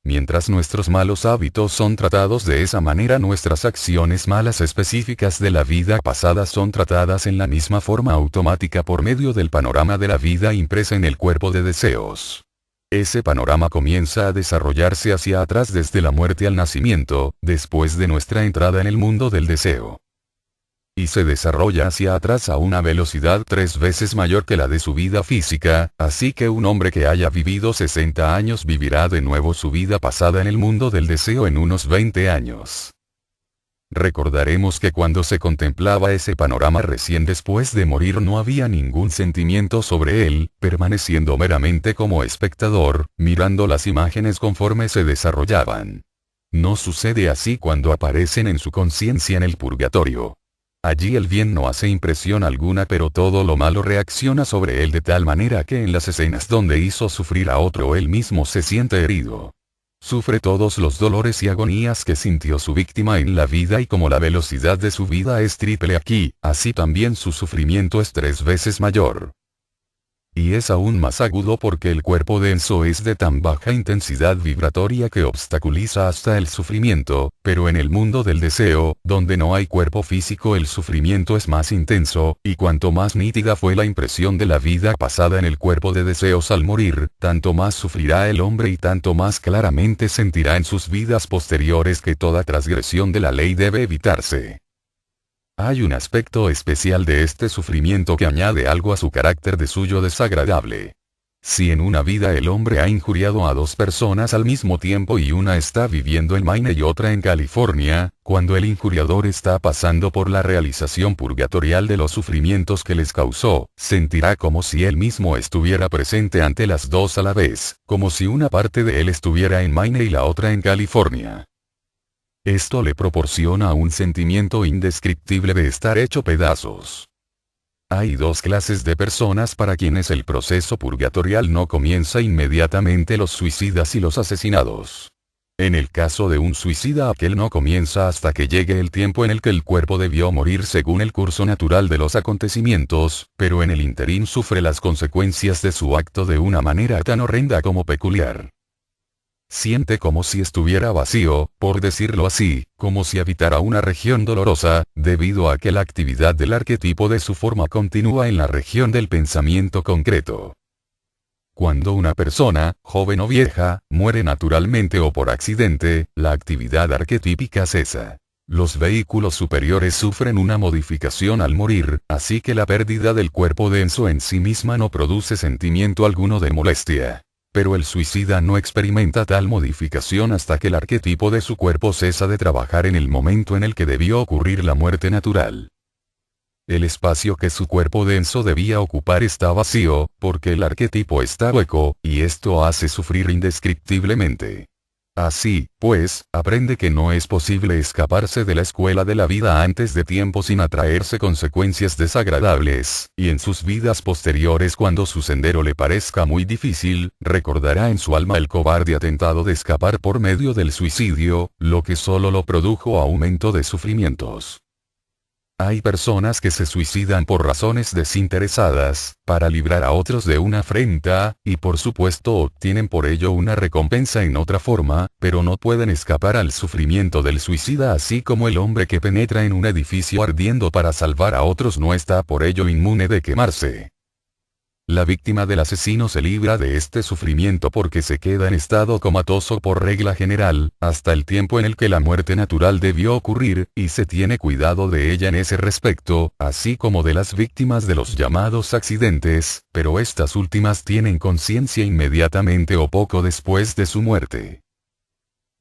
Mientras nuestros malos hábitos son tratados de esa manera, nuestras acciones malas específicas de la vida pasada son tratadas en la misma forma automática por medio del panorama de la vida impresa en el cuerpo de deseos. Ese panorama comienza a desarrollarse hacia atrás desde la muerte al nacimiento, después de nuestra entrada en el mundo del deseo. Y se desarrolla hacia atrás a una velocidad 3 veces mayor que la de su vida física, así que un hombre que haya vivido 60 años vivirá de nuevo su vida pasada en el mundo del deseo en unos 20 años. Recordaremos que cuando se contemplaba ese panorama recién después de morir no había ningún sentimiento sobre él, permaneciendo meramente como espectador, mirando las imágenes conforme se desarrollaban. No sucede así cuando aparecen en su conciencia en el purgatorio. Allí el bien no hace impresión alguna, pero todo lo malo reacciona sobre él de tal manera que en las escenas donde hizo sufrir a otro él mismo se siente herido. Sufre todos los dolores y agonías que sintió su víctima en la vida, y como la velocidad de su vida es triple aquí, así también su sufrimiento es 3 veces mayor. Y es aún más agudo porque el cuerpo denso es de tan baja intensidad vibratoria que obstaculiza hasta el sufrimiento, pero en el mundo del deseo, donde no hay cuerpo físico, el sufrimiento es más intenso, y cuanto más nítida fue la impresión de la vida pasada en el cuerpo de deseos al morir, tanto más sufrirá el hombre y tanto más claramente sentirá en sus vidas posteriores que toda transgresión de la ley debe evitarse. Hay un aspecto especial de este sufrimiento que añade algo a su carácter de suyo desagradable. Si en una vida el hombre ha injuriado a 2 personas al mismo tiempo y una está viviendo en Maine y otra en California, cuando el injuriador está pasando por la realización purgatorial de los sufrimientos que les causó, sentirá como si él mismo estuviera presente ante las 2 a la vez, como si una parte de él estuviera en Maine y la otra en California. Esto le proporciona un sentimiento indescriptible de estar hecho pedazos. Hay 2 clases de personas para quienes el proceso purgatorial no comienza inmediatamente: los suicidas y los asesinados. En el caso de un suicida, aquel no comienza hasta que llegue el tiempo en el que el cuerpo debió morir según el curso natural de los acontecimientos, pero en el ínterin sufre las consecuencias de su acto de una manera tan horrenda como peculiar. Siente como si estuviera vacío, por decirlo así, como si habitara una región dolorosa, debido a que la actividad del arquetipo de su forma continúa en la región del pensamiento concreto. Cuando una persona, joven o vieja, muere naturalmente o por accidente, la actividad arquetípica cesa. Los vehículos superiores sufren una modificación al morir, así que la pérdida del cuerpo denso en sí misma no produce sentimiento alguno de molestia. Pero el suicida no experimenta tal modificación hasta que el arquetipo de su cuerpo cesa de trabajar en el momento en el que debió ocurrir la muerte natural. El espacio que su cuerpo denso debía ocupar está vacío, porque el arquetipo está hueco, y esto hace sufrir indescriptiblemente. Así, pues, aprende que no es posible escaparse de la escuela de la vida antes de tiempo sin atraerse consecuencias desagradables, y en sus vidas posteriores cuando su sendero le parezca muy difícil, recordará en su alma el cobarde atentado de escapar por medio del suicidio, lo que solo lo produjo aumento de sufrimientos. Hay personas que se suicidan por razones desinteresadas, para librar a otros de una afrenta, y por supuesto obtienen por ello una recompensa en otra forma, pero no pueden escapar al sufrimiento del suicida, así como el hombre que penetra en un edificio ardiendo para salvar a otros no está por ello inmune de quemarse. La víctima del asesino se libra de este sufrimiento porque se queda en estado comatoso por regla general, hasta el tiempo en el que la muerte natural debió ocurrir, y se tiene cuidado de ella en ese respecto, así como de las víctimas de los llamados accidentes, pero estas últimas tienen conciencia inmediatamente o poco después de su muerte.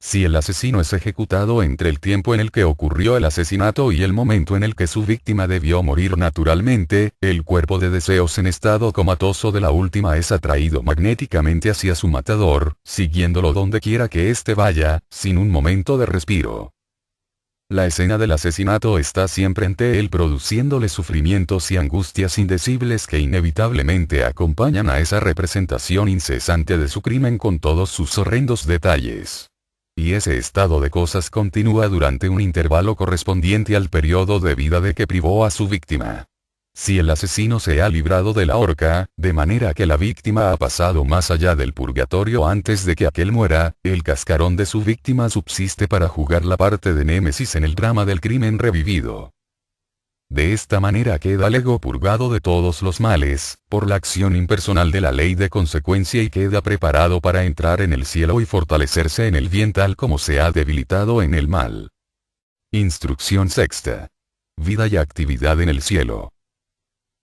Si el asesino es ejecutado entre el tiempo en el que ocurrió el asesinato y el momento en el que su víctima debió morir naturalmente, el cuerpo de deseos en estado comatoso de la última es atraído magnéticamente hacia su matador, siguiéndolo donde quiera que éste vaya, sin un momento de respiro. La escena del asesinato está siempre ante él produciéndole sufrimientos y angustias indecibles que inevitablemente acompañan a esa representación incesante de su crimen con todos sus horrendos detalles. Y ese estado de cosas continúa durante un intervalo correspondiente al periodo de vida de que privó a su víctima. Si el asesino se ha librado de la horca, de manera que la víctima ha pasado más allá del purgatorio antes de que aquel muera, el cascarón de su víctima subsiste para jugar la parte de Némesis en el drama del crimen revivido. De esta manera queda el ego purgado de todos los males, por la acción impersonal de la ley de consecuencia y queda preparado para entrar en el cielo y fortalecerse en el bien tal como se ha debilitado en el mal. Instrucción sexta. Vida y actividad en el cielo.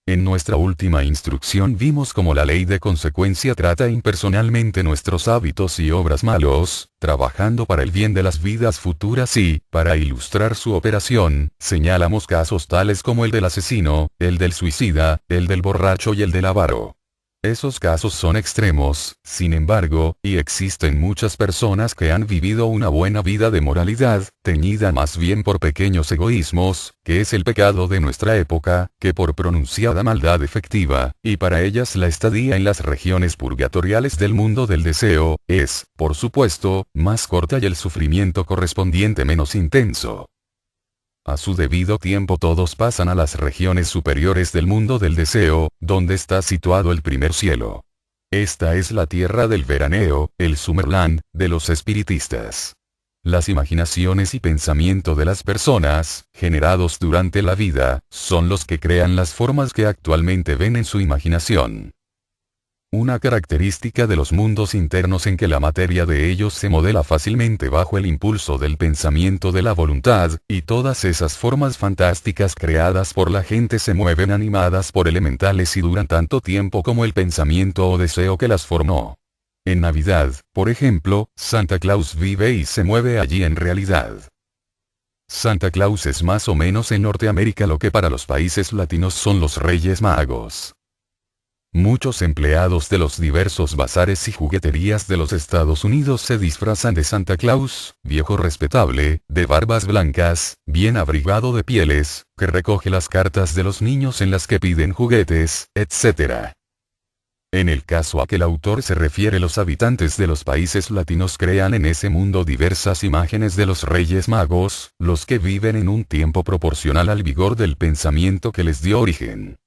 En nuestra última instrucción vimos cómo la ley de consecuencia trata impersonalmente nuestros hábitos y obras malos, trabajando para el bien de las vidas futuras y, para ilustrar su operación, señalamos casos tales como el del asesino, el del suicida, el del borracho y el del avaro. Esos casos son extremos, sin embargo, y existen muchas personas que han vivido una buena vida de moralidad, teñida más bien por pequeños egoísmos, que es el pecado de nuestra época, que por pronunciada maldad efectiva, y para ellas la estadía en las regiones purgatoriales del mundo del deseo, es, por supuesto, más corta y el sufrimiento correspondiente menos intenso. A su debido tiempo todos pasan a las regiones superiores del mundo del deseo, donde está situado el primer cielo. Esta es la tierra del veraneo, el Summerland, de los espiritistas. Las imaginaciones y pensamiento de las personas, generados durante la vida, son los que crean las formas que actualmente ven en su imaginación. Una característica de los mundos internos en que la materia de ellos se modela fácilmente bajo el impulso del pensamiento de la voluntad, y todas esas formas fantásticas creadas por la gente se mueven animadas por elementales y duran tanto tiempo como el pensamiento o deseo que las formó. En Navidad, por ejemplo, Santa Claus vive y se mueve allí en realidad. Santa Claus es más o menos en Norteamérica lo que para los países latinos son los Reyes Magos. Muchos empleados de los diversos bazares y jugueterías de los Estados Unidos se disfrazan de Santa Claus, viejo respetable, de barbas blancas, bien abrigado de pieles, que recoge las cartas de los niños en las que piden juguetes, etc. En el caso a que el autor se refiere, los habitantes de los países latinos crean en ese mundo diversas imágenes de los Reyes Magos, los que viven en un tiempo proporcional al vigor del pensamiento que les dio origen.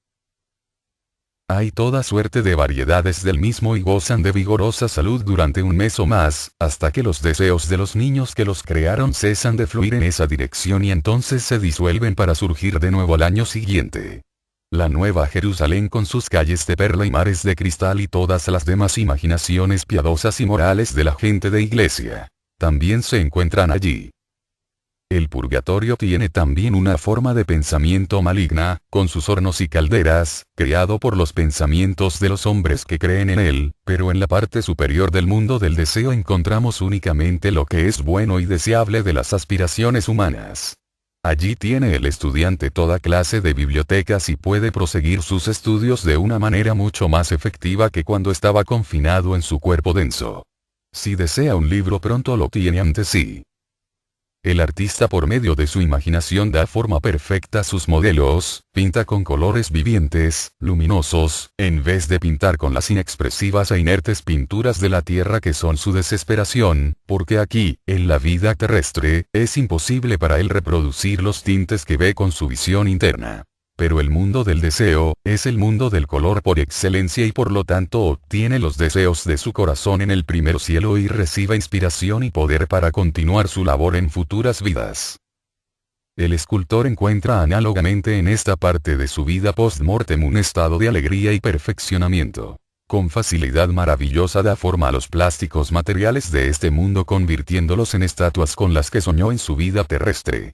Hay toda suerte de variedades del mismo y gozan de vigorosa salud durante un mes o más, hasta que los deseos de los niños que los crearon cesan de fluir en esa dirección y entonces se disuelven para surgir de nuevo al año siguiente. La Nueva Jerusalén con sus calles de perla y mares de cristal y todas las demás imaginaciones piadosas y morales de la gente de iglesia, también se encuentran allí. El purgatorio tiene también una forma de pensamiento maligna, con sus hornos y calderas, creado por los pensamientos de los hombres que creen en él, pero en la parte superior del mundo del deseo encontramos únicamente lo que es bueno y deseable de las aspiraciones humanas. Allí tiene el estudiante toda clase de bibliotecas y puede proseguir sus estudios de una manera mucho más efectiva que cuando estaba confinado en su cuerpo denso. Si desea un libro pronto lo tiene ante sí. El artista por medio de su imaginación da forma perfecta a sus modelos, pinta con colores vivientes, luminosos, en vez de pintar con las inexpresivas e inertes pinturas de la tierra que son su desesperación, porque aquí, en la vida terrestre, es imposible para él reproducir los tintes que ve con su visión interna. Pero el mundo del deseo, es el mundo del color por excelencia y por lo tanto obtiene los deseos de su corazón en el primer cielo y recibe inspiración y poder para continuar su labor en futuras vidas. El escultor encuentra análogamente en esta parte de su vida post-mortem un estado de alegría y perfeccionamiento. Con facilidad maravillosa da forma a los plásticos materiales de este mundo convirtiéndolos en estatuas con las que soñó en su vida terrestre.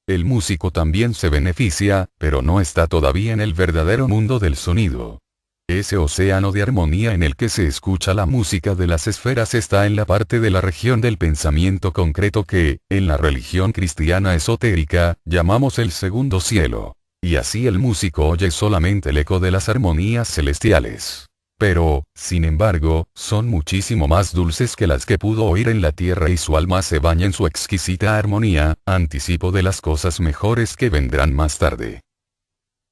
El músico también se beneficia, pero no está todavía en el verdadero mundo del sonido. Ese océano de armonía en el que se escucha la música de las esferas está en la parte de la región del pensamiento concreto que, en la religión cristiana esotérica, llamamos el segundo cielo. Y así el músico oye solamente el eco de las armonías celestiales. Pero, sin embargo, son muchísimo más dulces que las que pudo oír en la tierra y su alma se baña en su exquisita armonía, anticipo de las cosas mejores que vendrán más tarde.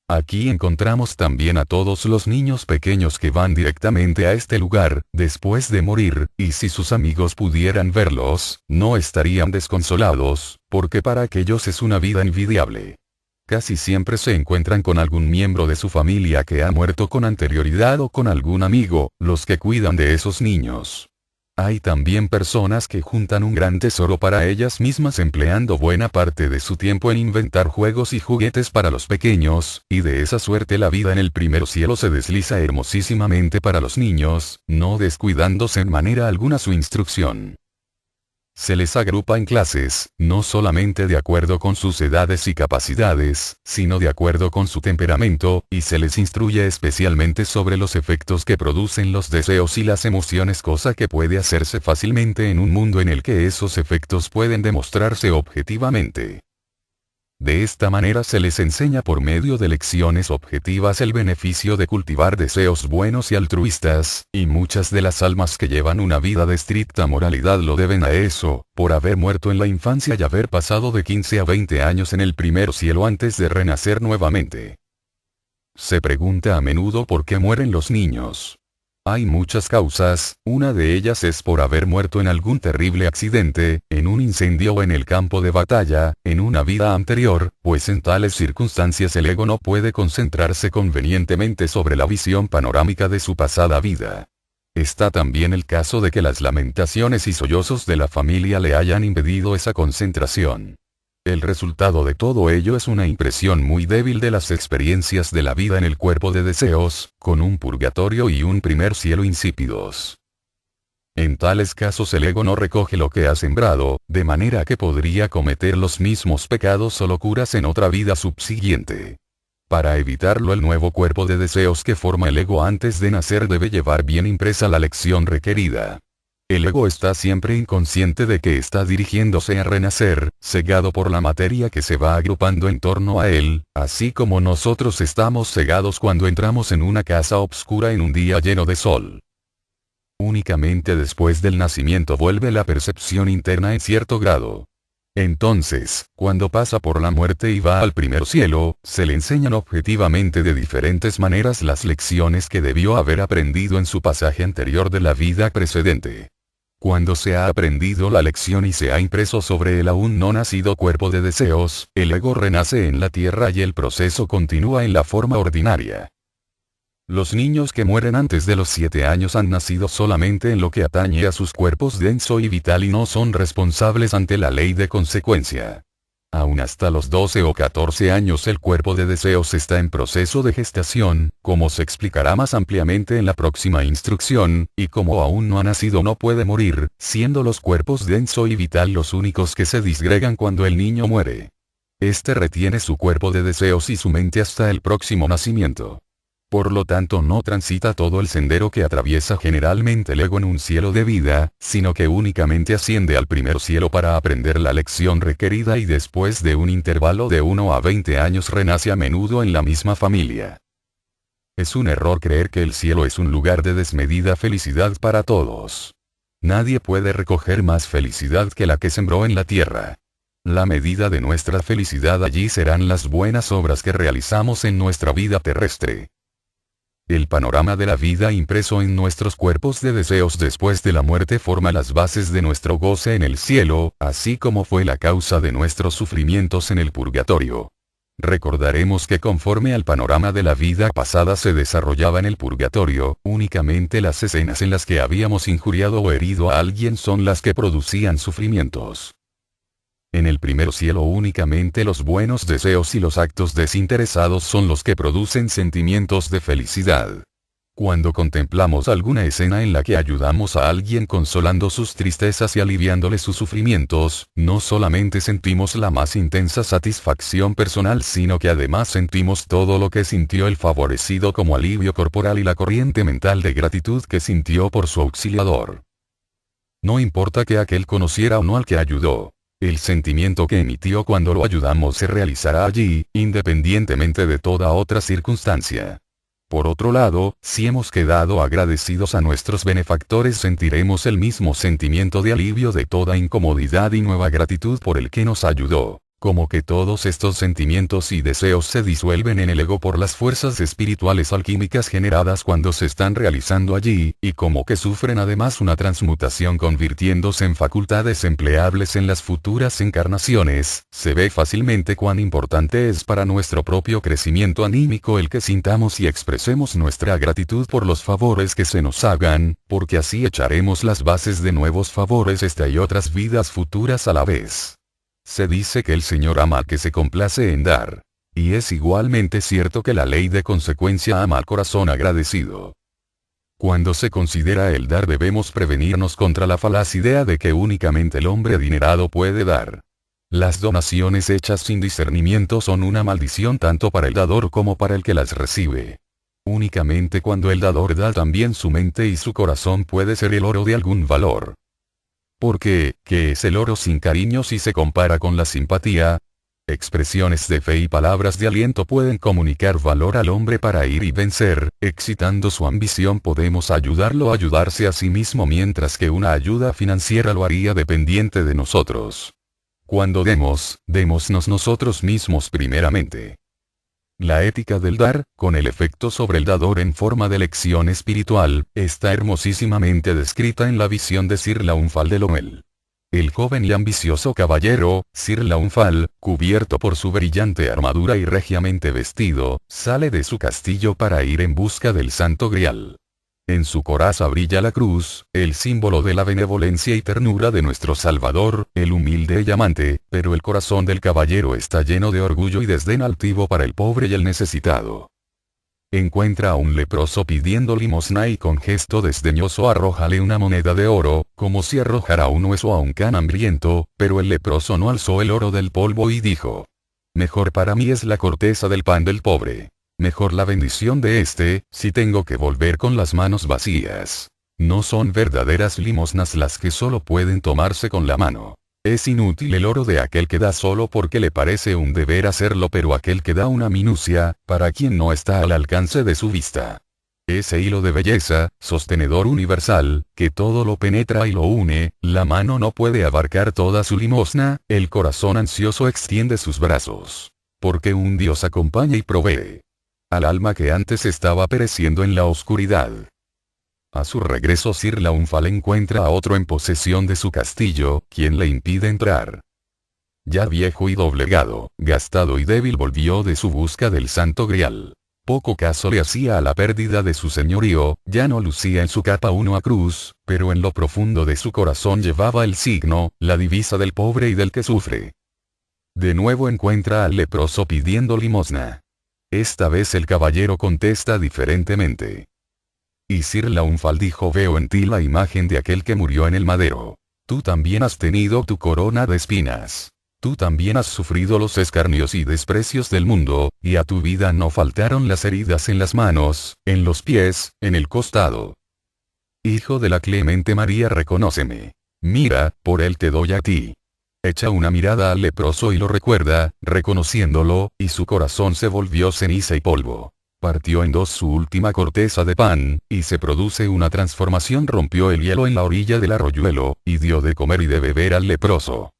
Aquí encontramos también a todos los niños pequeños que van directamente a este lugar, después de morir, y si sus amigos pudieran verlos, no estarían desconsolados, porque para aquellos es una vida envidiable. Casi siempre se encuentran con algún miembro de su familia que ha muerto con anterioridad o con algún amigo, los que cuidan de esos niños. Hay también personas que juntan un gran tesoro para ellas mismas empleando buena parte de su tiempo en inventar juegos y juguetes para los pequeños, y de esa suerte la vida en el primer cielo se desliza hermosísimamente para los niños, no descuidándose en manera alguna su instrucción. Se les agrupa en clases, no solamente de acuerdo con sus edades y capacidades, sino de acuerdo con su temperamento, y se les instruye especialmente sobre los efectos que producen los deseos y las emociones, cosa que puede hacerse fácilmente en un mundo en el que esos efectos pueden demostrarse objetivamente. De esta manera se les enseña por medio de lecciones objetivas el beneficio de cultivar deseos buenos y altruistas, y muchas de las almas que llevan una vida de estricta moralidad lo deben a eso, por haber muerto en la infancia y haber pasado de 15 a 20 años en el primer cielo antes de renacer nuevamente. Se pregunta a menudo por qué mueren los niños. Hay muchas causas, una de ellas es por haber muerto en algún terrible accidente, en un incendio o en el campo de batalla, en una vida anterior, pues en tales circunstancias el ego no puede concentrarse convenientemente sobre la visión panorámica de su pasada vida. Está también el caso de que las lamentaciones y sollozos de la familia le hayan impedido esa concentración. El resultado de todo ello es una impresión muy débil de las experiencias de la vida en el cuerpo de deseos, con un purgatorio y un primer cielo insípidos. En tales casos el ego no recoge lo que ha sembrado, de manera que podría cometer los mismos pecados o locuras en otra vida subsiguiente. Para evitarlo, el nuevo cuerpo de deseos que forma el ego antes de nacer debe llevar bien impresa la lección requerida. El ego está siempre inconsciente de que está dirigiéndose a renacer, cegado por la materia que se va agrupando en torno a él, así como nosotros estamos cegados cuando entramos en una casa obscura en un día lleno de sol. Únicamente después del nacimiento vuelve la percepción interna en cierto grado. Entonces, cuando pasa por la muerte y va al primer cielo, se le enseñan objetivamente de diferentes maneras las lecciones que debió haber aprendido en su pasaje anterior de la vida precedente. Cuando se ha aprendido la lección y se ha impreso sobre el aún no nacido cuerpo de deseos, el ego renace en la tierra y el proceso continúa en la forma ordinaria. Los niños que mueren antes de los 7 años han nacido solamente en lo que atañe a sus cuerpos denso y vital y no son responsables ante la ley de consecuencia. Aún hasta los 12 o 14 años el cuerpo de deseos está en proceso de gestación, como se explicará más ampliamente en la próxima instrucción, y como aún no ha nacido no puede morir, siendo los cuerpos denso y vital los únicos que se disgregan cuando el niño muere. Este retiene su cuerpo de deseos y su mente hasta el próximo nacimiento. Por lo tanto no transita todo el sendero que atraviesa generalmente el ego en un cielo de vida, sino que únicamente asciende al primer cielo para aprender la lección requerida y después de un intervalo de 1 a 20 años renace a menudo en la misma familia. Es un error creer que el cielo es un lugar de desmedida felicidad para todos. Nadie puede recoger más felicidad que la que sembró en la tierra. La medida de nuestra felicidad allí serán las buenas obras que realizamos en nuestra vida terrestre. El panorama de la vida impreso en nuestros cuerpos de deseos después de la muerte forma las bases de nuestro goce en el cielo, así como fue la causa de nuestros sufrimientos en el purgatorio. Recordaremos que conforme al panorama de la vida pasada se desarrollaba en el purgatorio, únicamente las escenas en las que habíamos injuriado o herido a alguien son las que producían sufrimientos. En el primer cielo únicamente los buenos deseos y los actos desinteresados son los que producen sentimientos de felicidad. Cuando contemplamos alguna escena en la que ayudamos a alguien consolando sus tristezas y aliviándole sus sufrimientos, no solamente sentimos la más intensa satisfacción personal sino que además sentimos todo lo que sintió el favorecido como alivio corporal y la corriente mental de gratitud que sintió por su auxiliador. No importa que aquel conociera o no al que ayudó. El sentimiento que emitió cuando lo ayudamos se realizará allí, independientemente de toda otra circunstancia. Por otro lado, si hemos quedado agradecidos a nuestros benefactores sentiremos el mismo sentimiento de alivio de toda incomodidad y nueva gratitud por el que nos ayudó. Como que todos estos sentimientos y deseos se disuelven en el ego por las fuerzas espirituales alquímicas generadas cuando se están realizando allí, y como que sufren además una transmutación convirtiéndose en facultades empleables en las futuras encarnaciones, se ve fácilmente cuán importante es para nuestro propio crecimiento anímico el que sintamos y expresemos nuestra gratitud por los favores que se nos hagan, porque así echaremos las bases de nuevos favores esta y otras vidas futuras a la vez. Se dice que el Señor ama al que se complace en dar. Y es igualmente cierto que la ley de consecuencia ama al corazón agradecido. Cuando se considera el dar debemos prevenirnos contra la falaz idea de que únicamente el hombre adinerado puede dar. Las donaciones hechas sin discernimiento son una maldición tanto para el dador como para el que las recibe. Únicamente cuando el dador da también su mente y su corazón puede ser el oro de algún valor. Porque, ¿qué es el oro sin cariño si se compara con la simpatía? Expresiones de fe y palabras de aliento pueden comunicar valor al hombre para ir y vencer, excitando su ambición podemos ayudarlo a ayudarse a sí mismo mientras que una ayuda financiera lo haría dependiente de nosotros. Cuando demos, démonos nosotros mismos primeramente. La ética del dar, con el efecto sobre el dador en forma de lección espiritual, está hermosísimamente descrita en la visión de Sir Launfal de Lommel. El joven y ambicioso caballero, Sir Launfal, cubierto por su brillante armadura y regiamente vestido, sale de su castillo para ir en busca del Santo Grial. En su coraza brilla la cruz, el símbolo de la benevolencia y ternura de nuestro Salvador, el humilde y amante, pero el corazón del caballero está lleno de orgullo y desdén altivo para el pobre y el necesitado. Encuentra a un leproso pidiendo limosna y con gesto desdeñoso arrójale una moneda de oro, como si arrojara un hueso a un can hambriento, pero el leproso no alzó el oro del polvo y dijo: «Mejor para mí es la corteza del pan del pobre. Mejor la bendición de éste, si tengo que volver con las manos vacías». No son verdaderas limosnas las que solo pueden tomarse con la mano. Es inútil el oro de aquel que da solo porque le parece un deber hacerlo, pero aquel que da una minucia, para quien no está al alcance de su vista. Ese hilo de belleza, sostenedor universal, que todo lo penetra y lo une, la mano no puede abarcar toda su limosna, el corazón ansioso extiende sus brazos. Porque un Dios acompaña y provee al alma que antes estaba pereciendo en la oscuridad. A su regreso Sir Launfal encuentra a otro en posesión de su castillo, quien le impide entrar. Ya viejo y doblegado, gastado y débil volvió de su busca del Santo Grial. Poco caso le hacía a la pérdida de su señorío, ya no lucía en su capa una cruz, pero en lo profundo de su corazón llevaba el signo, la divisa del pobre y del que sufre. De nuevo encuentra al leproso pidiendo limosna. Esta vez el caballero contesta diferentemente. Y Sir Launfal dijo: veo en ti la imagen de aquel que murió en el madero. Tú también has tenido tu corona de espinas. Tú también has sufrido los escarnios y desprecios del mundo, y a tu vida no faltaron las heridas en las manos, en los pies, en el costado. Hijo de la clemente María, reconóceme. Mira, por él te doy a ti. Echa una mirada al leproso y lo recuerda, reconociéndolo, y su corazón se volvió ceniza y polvo. Partió en dos su última corteza de pan, y se produce una transformación. Rompió el hielo en la orilla del arroyuelo, y dio de comer y de beber al leproso.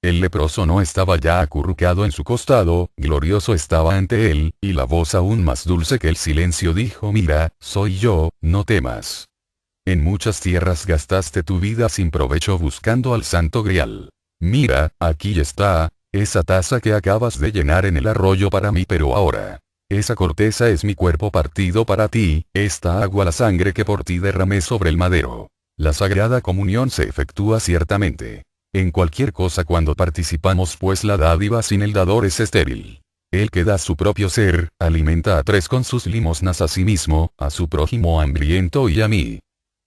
El leproso no estaba ya acurrucado en su costado, glorioso estaba ante él, y la voz aún más dulce que el silencio dijo: mira, soy yo, no temas. En muchas tierras gastaste tu vida sin provecho buscando al Santo Grial. Mira, aquí está, esa taza que acabas de llenar en el arroyo para mí, pero ahora. Esa corteza es mi cuerpo partido para ti, esta agua la sangre que por ti derramé sobre el madero. La sagrada comunión se efectúa ciertamente en cualquier cosa cuando participamos, pues la dádiva sin el dador es estéril. El que da su propio ser, alimenta a tres con sus limosnas a sí mismo, a su prójimo hambriento y a mí.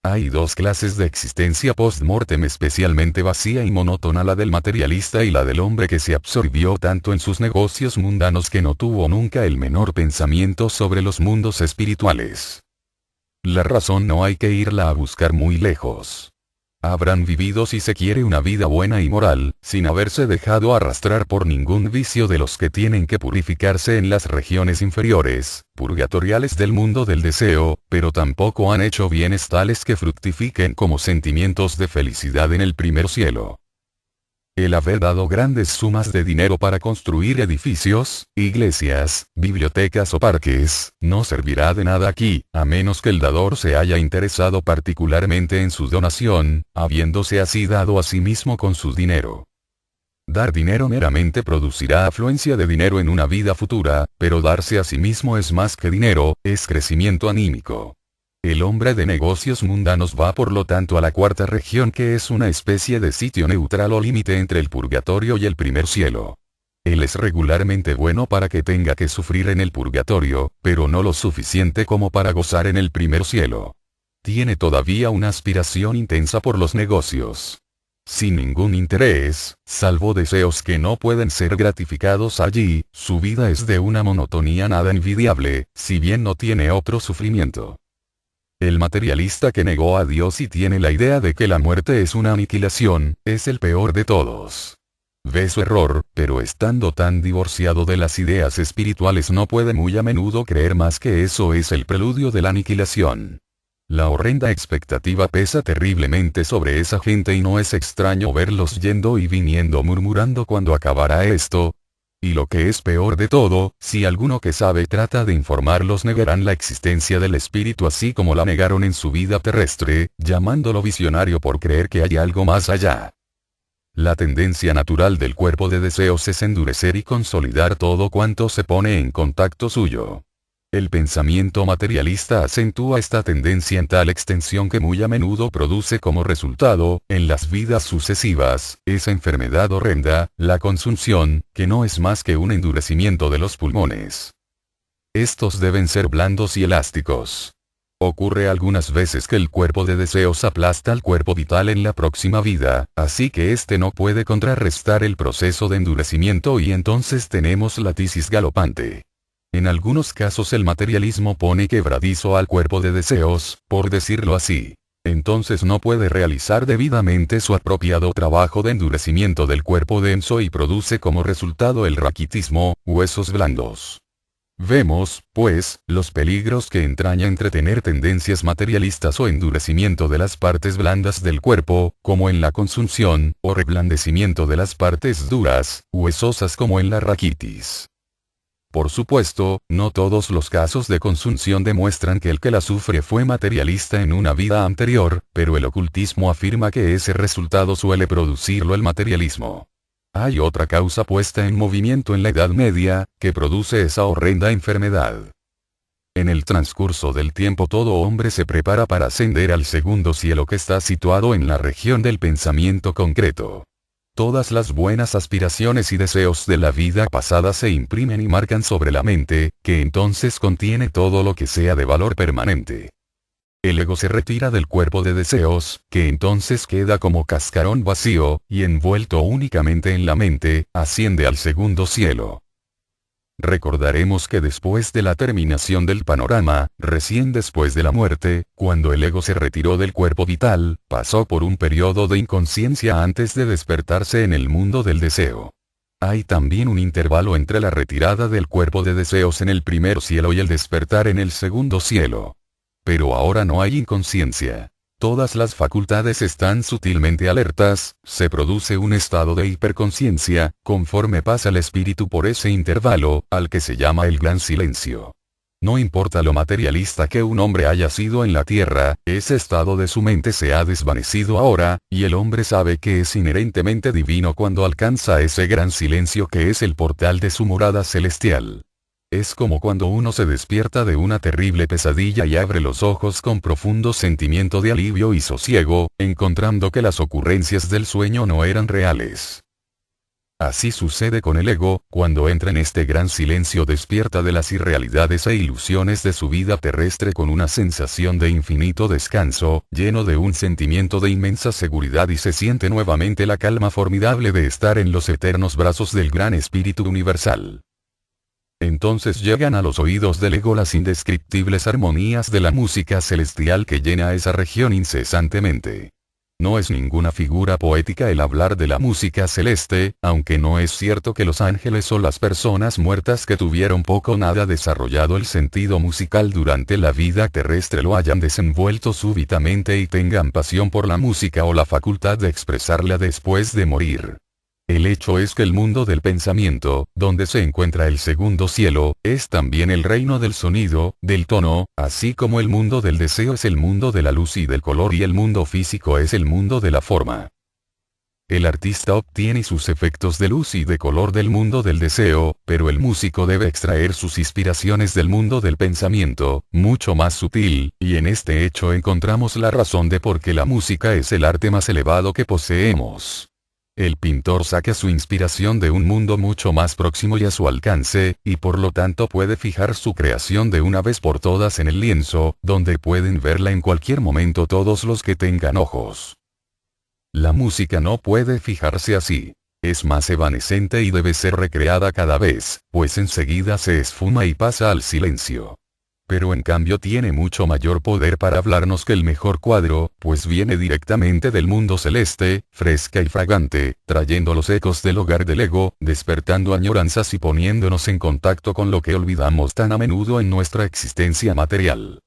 Hay dos clases de existencia post-mortem especialmente vacía y monótona: la del materialista y la del hombre que se absorbió tanto en sus negocios mundanos que no tuvo nunca el menor pensamiento sobre los mundos espirituales. La razón no hay que irla a buscar muy lejos. Habrán vivido, si se quiere, una vida buena y moral, sin haberse dejado arrastrar por ningún vicio de los que tienen que purificarse en las regiones inferiores, purgatoriales del mundo del deseo, pero tampoco han hecho bienes tales que fructifiquen como sentimientos de felicidad en el primer cielo. El haber dado grandes sumas de dinero para construir edificios, iglesias, bibliotecas o parques, no servirá de nada aquí, a menos que el dador se haya interesado particularmente en su donación, habiéndose así dado a sí mismo con su dinero. Dar dinero meramente producirá afluencia de dinero en una vida futura, pero darse a sí mismo es más que dinero, es crecimiento anímico. El hombre de negocios mundanos va por lo tanto a la cuarta región, que es una especie de sitio neutral o límite entre el purgatorio y el primer cielo. Él es regularmente bueno para que tenga que sufrir en el purgatorio, pero no lo suficiente como para gozar en el primer cielo. Tiene todavía una aspiración intensa por los negocios. Sin ningún interés, salvo deseos que no pueden ser gratificados allí, su vida es de una monotonía nada envidiable, si bien no tiene otro sufrimiento. El materialista que negó a Dios y tiene la idea de que la muerte es una aniquilación, es el peor de todos. Ve su error, pero estando tan divorciado de las ideas espirituales no puede muy a menudo creer más que eso es el preludio de la aniquilación. La horrenda expectativa pesa terriblemente sobre esa gente y no es extraño verlos yendo y viniendo murmurando cuándo acabará esto. Y lo que es peor de todo, si alguno que sabe trata de informarlos, negarán la existencia del espíritu así como la negaron en su vida terrestre, llamándolo visionario por creer que hay algo más allá. La tendencia natural del cuerpo de deseos es endurecer y consolidar todo cuanto se pone en contacto suyo. El pensamiento materialista acentúa esta tendencia en tal extensión que muy a menudo produce como resultado, en las vidas sucesivas, esa enfermedad horrenda, la consunción, que no es más que un endurecimiento de los pulmones. Estos deben ser blandos y elásticos. Ocurre algunas veces que el cuerpo de deseos aplasta al cuerpo vital en la próxima vida, así que éste no puede contrarrestar el proceso de endurecimiento y entonces tenemos la tisis galopante. En algunos casos el materialismo pone quebradizo al cuerpo de deseos, por decirlo así. Entonces no puede realizar debidamente su apropiado trabajo de endurecimiento del cuerpo denso y produce como resultado el raquitismo, huesos blandos. Vemos, pues, los peligros que entraña entretener tendencias materialistas o endurecimiento de las partes blandas del cuerpo, como en la consunción, o reblandecimiento de las partes duras, huesosas como en la raquitis. Por supuesto, no todos los casos de consunción demuestran que el que la sufre fue materialista en una vida anterior, pero el ocultismo afirma que ese resultado suele producirlo el materialismo. Hay otra causa puesta en movimiento en la Edad Media, que produce esa horrenda enfermedad. En el transcurso del tiempo todo hombre se prepara para ascender al segundo cielo que está situado en la región del pensamiento concreto. Todas las buenas aspiraciones y deseos de la vida pasada se imprimen y marcan sobre la mente, que entonces contiene todo lo que sea de valor permanente. El ego se retira del cuerpo de deseos, que entonces queda como cascarón vacío, y envuelto únicamente en la mente, asciende al segundo cielo. Recordaremos que después de la terminación del panorama, recién después de la muerte, cuando el ego se retiró del cuerpo vital, pasó por un periodo de inconsciencia antes de despertarse en el mundo del deseo. Hay también un intervalo entre la retirada del cuerpo de deseos en el primer cielo y el despertar en el segundo cielo. Pero ahora no hay inconsciencia. Todas las facultades están sutilmente alertas, se produce un estado de hiperconciencia, conforme pasa el espíritu por ese intervalo, al que se llama el gran silencio. No importa lo materialista que un hombre haya sido en la tierra, ese estado de su mente se ha desvanecido ahora, y el hombre sabe que es inherentemente divino cuando alcanza ese gran silencio que es el portal de su morada celestial. Es como cuando uno se despierta de una terrible pesadilla y abre los ojos con profundo sentimiento de alivio y sosiego, encontrando que las ocurrencias del sueño no eran reales. Así sucede con el ego, cuando entra en este gran silencio despierta de las irrealidades e ilusiones de su vida terrestre con una sensación de infinito descanso, lleno de un sentimiento de inmensa seguridad y se siente nuevamente la calma formidable de estar en los eternos brazos del gran Espíritu Universal. Entonces llegan a los oídos del ego las indescriptibles armonías de la música celestial que llena esa región incesantemente. No es ninguna figura poética el hablar de la música celeste, aunque no es cierto que los ángeles o las personas muertas que tuvieron poco o nada desarrollado el sentido musical durante la vida terrestre lo hayan desenvuelto súbitamente y tengan pasión por la música o la facultad de expresarla después de morir. El hecho es que el mundo del pensamiento, donde se encuentra el segundo cielo, es también el reino del sonido, del tono, así como el mundo del deseo es el mundo de la luz y del color y el mundo físico es el mundo de la forma. El artista obtiene sus efectos de luz y de color del mundo del deseo, pero el músico debe extraer sus inspiraciones del mundo del pensamiento, mucho más sutil, y en este hecho encontramos la razón de por qué la música es el arte más elevado que poseemos. El pintor saca su inspiración de un mundo mucho más próximo y a su alcance, y por lo tanto puede fijar su creación de una vez por todas en el lienzo, donde pueden verla en cualquier momento todos los que tengan ojos. La música no puede fijarse así. Es más evanescente y debe ser recreada cada vez, pues enseguida se esfuma y pasa al silencio. Pero en cambio tiene mucho mayor poder para hablarnos que el mejor cuadro, pues viene directamente del mundo celeste, fresca y fragante, trayendo los ecos del hogar del ego, despertando añoranzas y poniéndonos en contacto con lo que olvidamos tan a menudo en nuestra existencia material.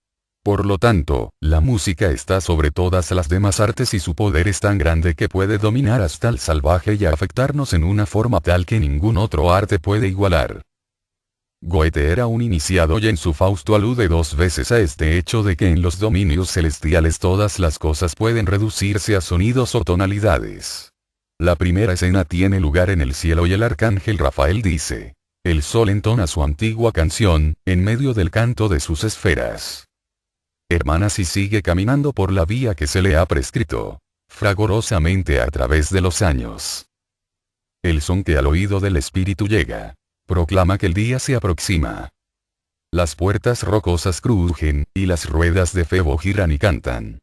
Por lo tanto, la música está sobre todas las demás artes y su poder es tan grande que puede dominar hasta el salvaje y afectarnos en una forma tal que ningún otro arte puede igualar. Goethe era un iniciado y en su Fausto alude 2 veces a este hecho de que en los dominios celestiales todas las cosas pueden reducirse a sonidos o tonalidades. La primera escena tiene lugar en el cielo y el arcángel Rafael dice: el sol entona su antigua canción, en medio del canto de sus esferas. Hermanas, y sigue caminando por la vía que se le ha prescrito, fragorosamente a través de los años. El son que al oído del espíritu llega proclama que el día se aproxima. Las puertas rocosas crujen, y las ruedas de Febo giran y cantan.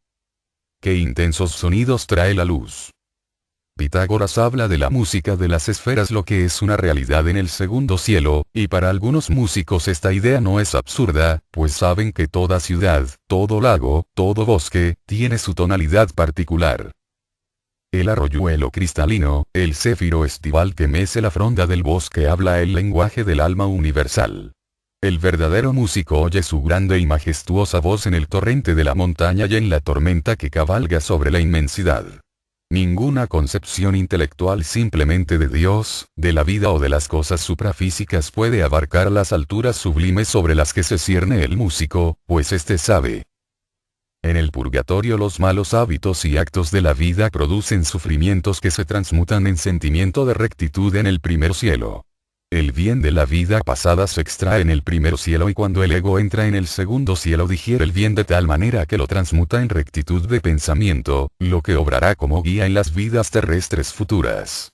Qué intensos sonidos trae la luz. Pitágoras habla de la música de las esferas, lo que es una realidad en el segundo cielo, y para algunos músicos esta idea no es absurda, pues saben que toda ciudad, todo lago, todo bosque, tiene su tonalidad particular. El arroyuelo cristalino, el céfiro estival que mece la fronda del bosque habla el lenguaje del alma universal. El verdadero músico oye su grande y majestuosa voz en el torrente de la montaña y en la tormenta que cabalga sobre la inmensidad. Ninguna concepción intelectual simplemente de Dios, de la vida o de las cosas suprafísicas puede abarcar las alturas sublimes sobre las que se cierne el músico, pues éste sabe. En el purgatorio los malos hábitos y actos de la vida producen sufrimientos que se transmutan en sentimiento de rectitud en el primer cielo. El bien de la vida pasada se extrae en el primer cielo y cuando el ego entra en el segundo cielo digiere el bien de tal manera que lo transmuta en rectitud de pensamiento, lo que obrará como guía en las vidas terrestres futuras.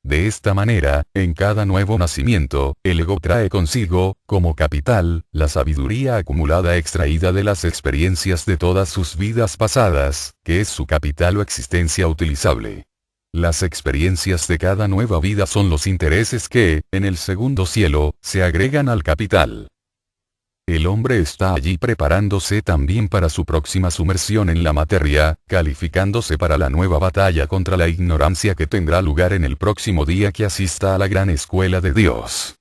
De esta manera, en cada nuevo nacimiento, el ego trae consigo, como capital, la sabiduría acumulada extraída de las experiencias de todas sus vidas pasadas, que es su capital o existencia utilizable. Las experiencias de cada nueva vida son los intereses que, en el segundo cielo, se agregan al capital. El hombre está allí preparándose también para su próxima sumersión en la materia, calificándose para la nueva batalla contra la ignorancia que tendrá lugar en el próximo día que asista a la gran escuela de Dios.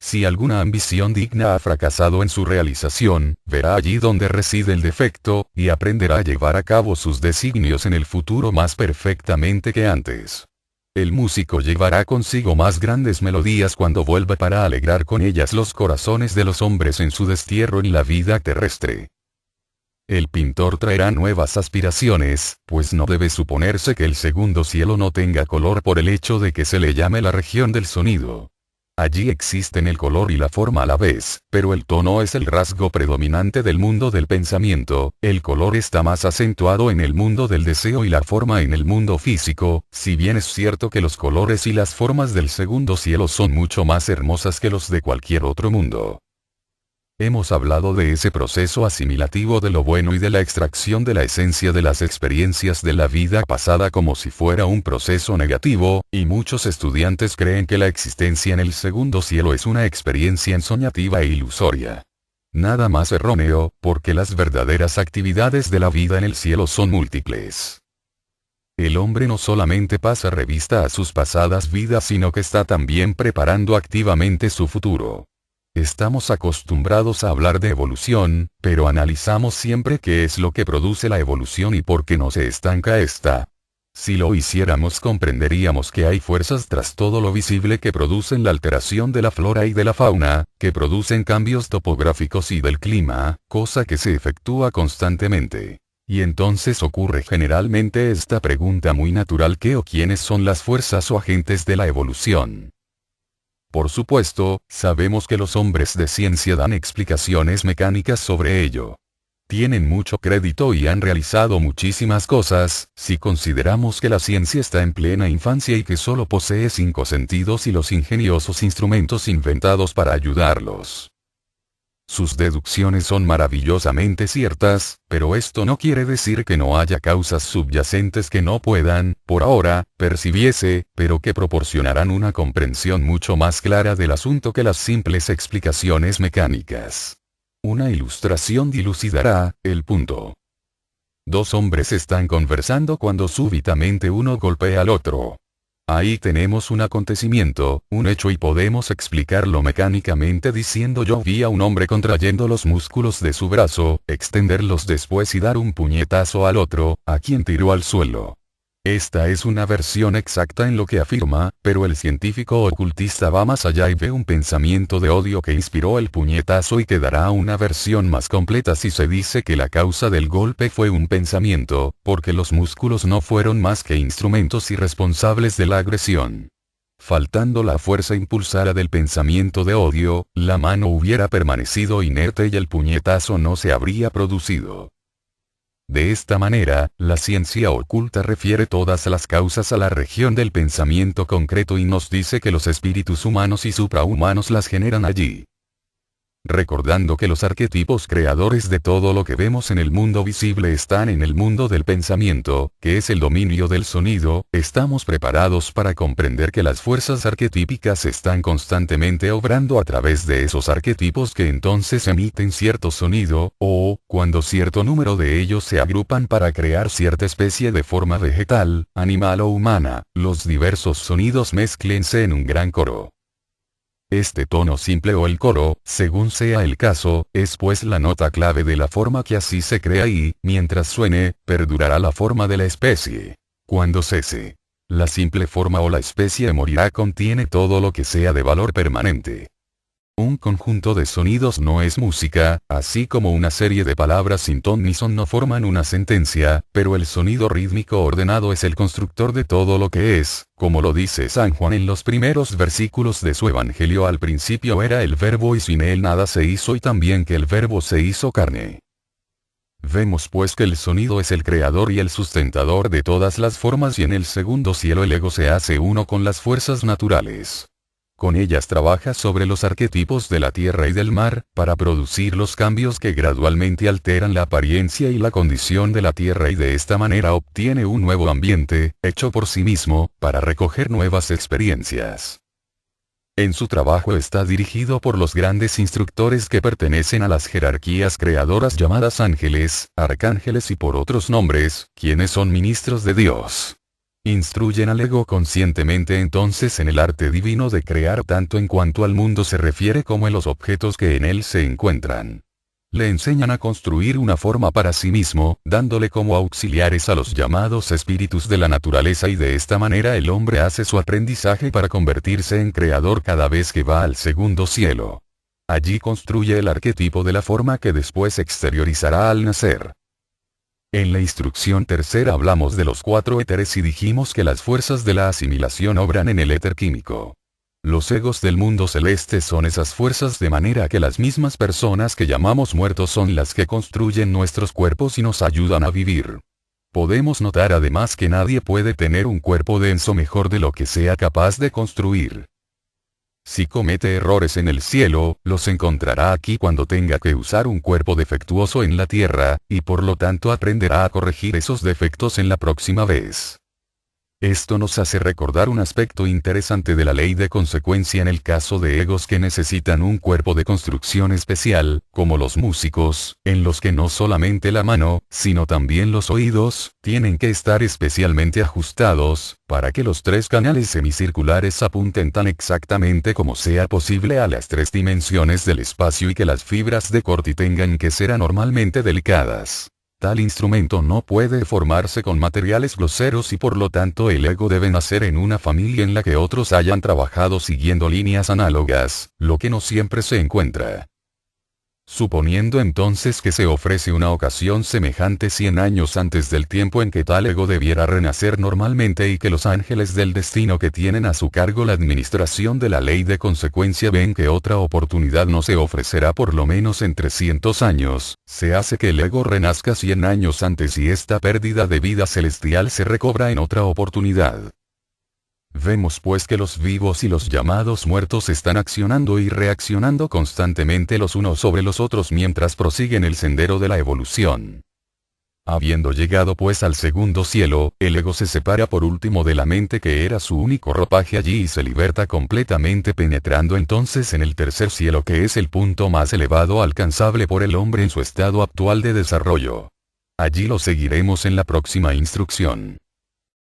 Si alguna ambición digna ha fracasado en su realización, verá allí donde reside el defecto, y aprenderá a llevar a cabo sus designios en el futuro más perfectamente que antes. El músico llevará consigo más grandes melodías cuando vuelva para alegrar con ellas los corazones de los hombres en su destierro en la vida terrestre. El pintor traerá nuevas aspiraciones, pues no debe suponerse que el segundo cielo no tenga color por el hecho de que se le llame la región del sonido. Allí existen el color y la forma a la vez, pero el tono es el rasgo predominante del mundo del pensamiento, el color está más acentuado en el mundo del deseo y la forma en el mundo físico, si bien es cierto que los colores y las formas del segundo cielo son mucho más hermosas que los de cualquier otro mundo. Hemos hablado de ese proceso asimilativo de lo bueno y de la extracción de la esencia de las experiencias de la vida pasada como si fuera un proceso negativo, y muchos estudiantes creen que la existencia en el segundo cielo es una experiencia ensoñativa e ilusoria. Nada más erróneo, porque las verdaderas actividades de la vida en el cielo son múltiples. El hombre no solamente pasa revista a sus pasadas vidas sino que está también preparando activamente su futuro. Estamos acostumbrados a hablar de evolución, pero analizamos siempre qué es lo que produce la evolución y por qué no se estanca esta. Si lo hiciéramos comprenderíamos que hay fuerzas tras todo lo visible que producen la alteración de la flora y de la fauna, que producen cambios topográficos y del clima, cosa que se efectúa constantemente. Y entonces ocurre generalmente esta pregunta muy natural: ¿qué o quiénes son las fuerzas o agentes de la evolución? Por supuesto, sabemos que los hombres de ciencia dan explicaciones mecánicas sobre ello. Tienen mucho crédito y han realizado muchísimas cosas, si consideramos que la ciencia está en plena infancia y que solo posee 5 sentidos y los ingeniosos instrumentos inventados para ayudarlos. Sus deducciones son maravillosamente ciertas, pero esto no quiere decir que no haya causas subyacentes que no puedan, por ahora, percibirse, pero que proporcionarán una comprensión mucho más clara del asunto que las simples explicaciones mecánicas. Una ilustración dilucidará el punto. 2 hombres están conversando cuando súbitamente uno golpea al otro. Ahí tenemos un acontecimiento, un hecho, y podemos explicarlo mecánicamente diciendo: yo vi a un hombre contrayendo los músculos de su brazo, extenderlos después y dar un puñetazo al otro, a quien tiró al suelo. Esta es una versión exacta en lo que afirma, pero el científico ocultista va más allá y ve un pensamiento de odio que inspiró el puñetazo y que dará una versión más completa si se dice que la causa del golpe fue un pensamiento, porque los músculos no fueron más que instrumentos irresponsables de la agresión. Faltando la fuerza impulsora del pensamiento de odio, la mano hubiera permanecido inerte y el puñetazo no se habría producido. De esta manera, la ciencia oculta refiere todas las causas a la región del pensamiento concreto y nos dice que los espíritus humanos y suprahumanos las generan allí. Recordando que los arquetipos creadores de todo lo que vemos en el mundo visible están en el mundo del pensamiento, que es el dominio del sonido, estamos preparados para comprender que las fuerzas arquetípicas están constantemente obrando a través de esos arquetipos que entonces emiten cierto sonido, o, cuando cierto número de ellos se agrupan para crear cierta especie de forma vegetal, animal o humana, los diversos sonidos mézclense en un gran coro. Este tono simple o el coro, según sea el caso, es pues la nota clave de la forma que así se crea y, mientras suene, perdurará la forma de la especie. Cuando cese, la simple forma o la especie morirá. Contiene todo lo que sea de valor permanente. Un conjunto de sonidos no es música, así como una serie de palabras sin ton ni son no forman una sentencia, pero el sonido rítmico ordenado es el constructor de todo lo que es, como lo dice San Juan en los primeros versículos de su Evangelio: al principio era el Verbo y sin él nada se hizo, y también que el Verbo se hizo carne. Vemos pues que el sonido es el creador y el sustentador de todas las formas, y en el segundo cielo el ego se hace uno con las fuerzas naturales. Con ellas trabaja sobre los arquetipos de la tierra y del mar, para producir los cambios que gradualmente alteran la apariencia y la condición de la tierra, y de esta manera obtiene un nuevo ambiente, hecho por sí mismo, para recoger nuevas experiencias. En su trabajo está dirigido por los grandes instructores que pertenecen a las jerarquías creadoras llamadas ángeles, arcángeles y por otros nombres, quienes son ministros de Dios. Instruyen al ego conscientemente entonces en el arte divino de crear, tanto en cuanto al mundo se refiere como en los objetos que en él se encuentran. Le enseñan a construir una forma para sí mismo, dándole como auxiliares a los llamados espíritus de la naturaleza, y de esta manera el hombre hace su aprendizaje para convertirse en creador cada vez que va al segundo cielo. Allí construye el arquetipo de la forma que después exteriorizará al nacer. En la instrucción tercera hablamos de los 4 éteres y dijimos que las fuerzas de la asimilación obran en el éter químico. Los egos del mundo celeste son esas fuerzas, de manera que las mismas personas que llamamos muertos son las que construyen nuestros cuerpos y nos ayudan a vivir. Podemos notar además que nadie puede tener un cuerpo denso mejor de lo que sea capaz de construir. Si comete errores en el cielo, los encontrará aquí cuando tenga que usar un cuerpo defectuoso en la tierra, y por lo tanto aprenderá a corregir esos defectos en la próxima vez. Esto nos hace recordar un aspecto interesante de la ley de consecuencia en el caso de egos que necesitan un cuerpo de construcción especial, como los músicos, en los que no solamente la mano, sino también los oídos, tienen que estar especialmente ajustados, para que los 3 canales semicirculares apunten tan exactamente como sea posible a las 3 dimensiones del espacio, y que las fibras de corti tengan que ser anormalmente delicadas. Tal instrumento no puede formarse con materiales groseros, y por lo tanto el ego debe nacer en una familia en la que otros hayan trabajado siguiendo líneas análogas, lo que no siempre se encuentra. Suponiendo entonces que se ofrece una ocasión semejante 100 años antes del tiempo en que tal ego debiera renacer normalmente, y que los ángeles del destino que tienen a su cargo la administración de la ley de consecuencia ven que otra oportunidad no se ofrecerá por lo menos en 300 años, se hace que el ego renazca 100 años antes, y esta pérdida de vida celestial se recobra en otra oportunidad. Vemos pues que los vivos y los llamados muertos están accionando y reaccionando constantemente los unos sobre los otros mientras prosiguen el sendero de la evolución. Habiendo llegado pues al segundo cielo, el ego se separa por último de la mente, que era su único ropaje allí, y se liberta completamente, penetrando entonces en el tercer cielo, que es el punto más elevado alcanzable por el hombre en su estado actual de desarrollo. Allí lo seguiremos en la próxima instrucción.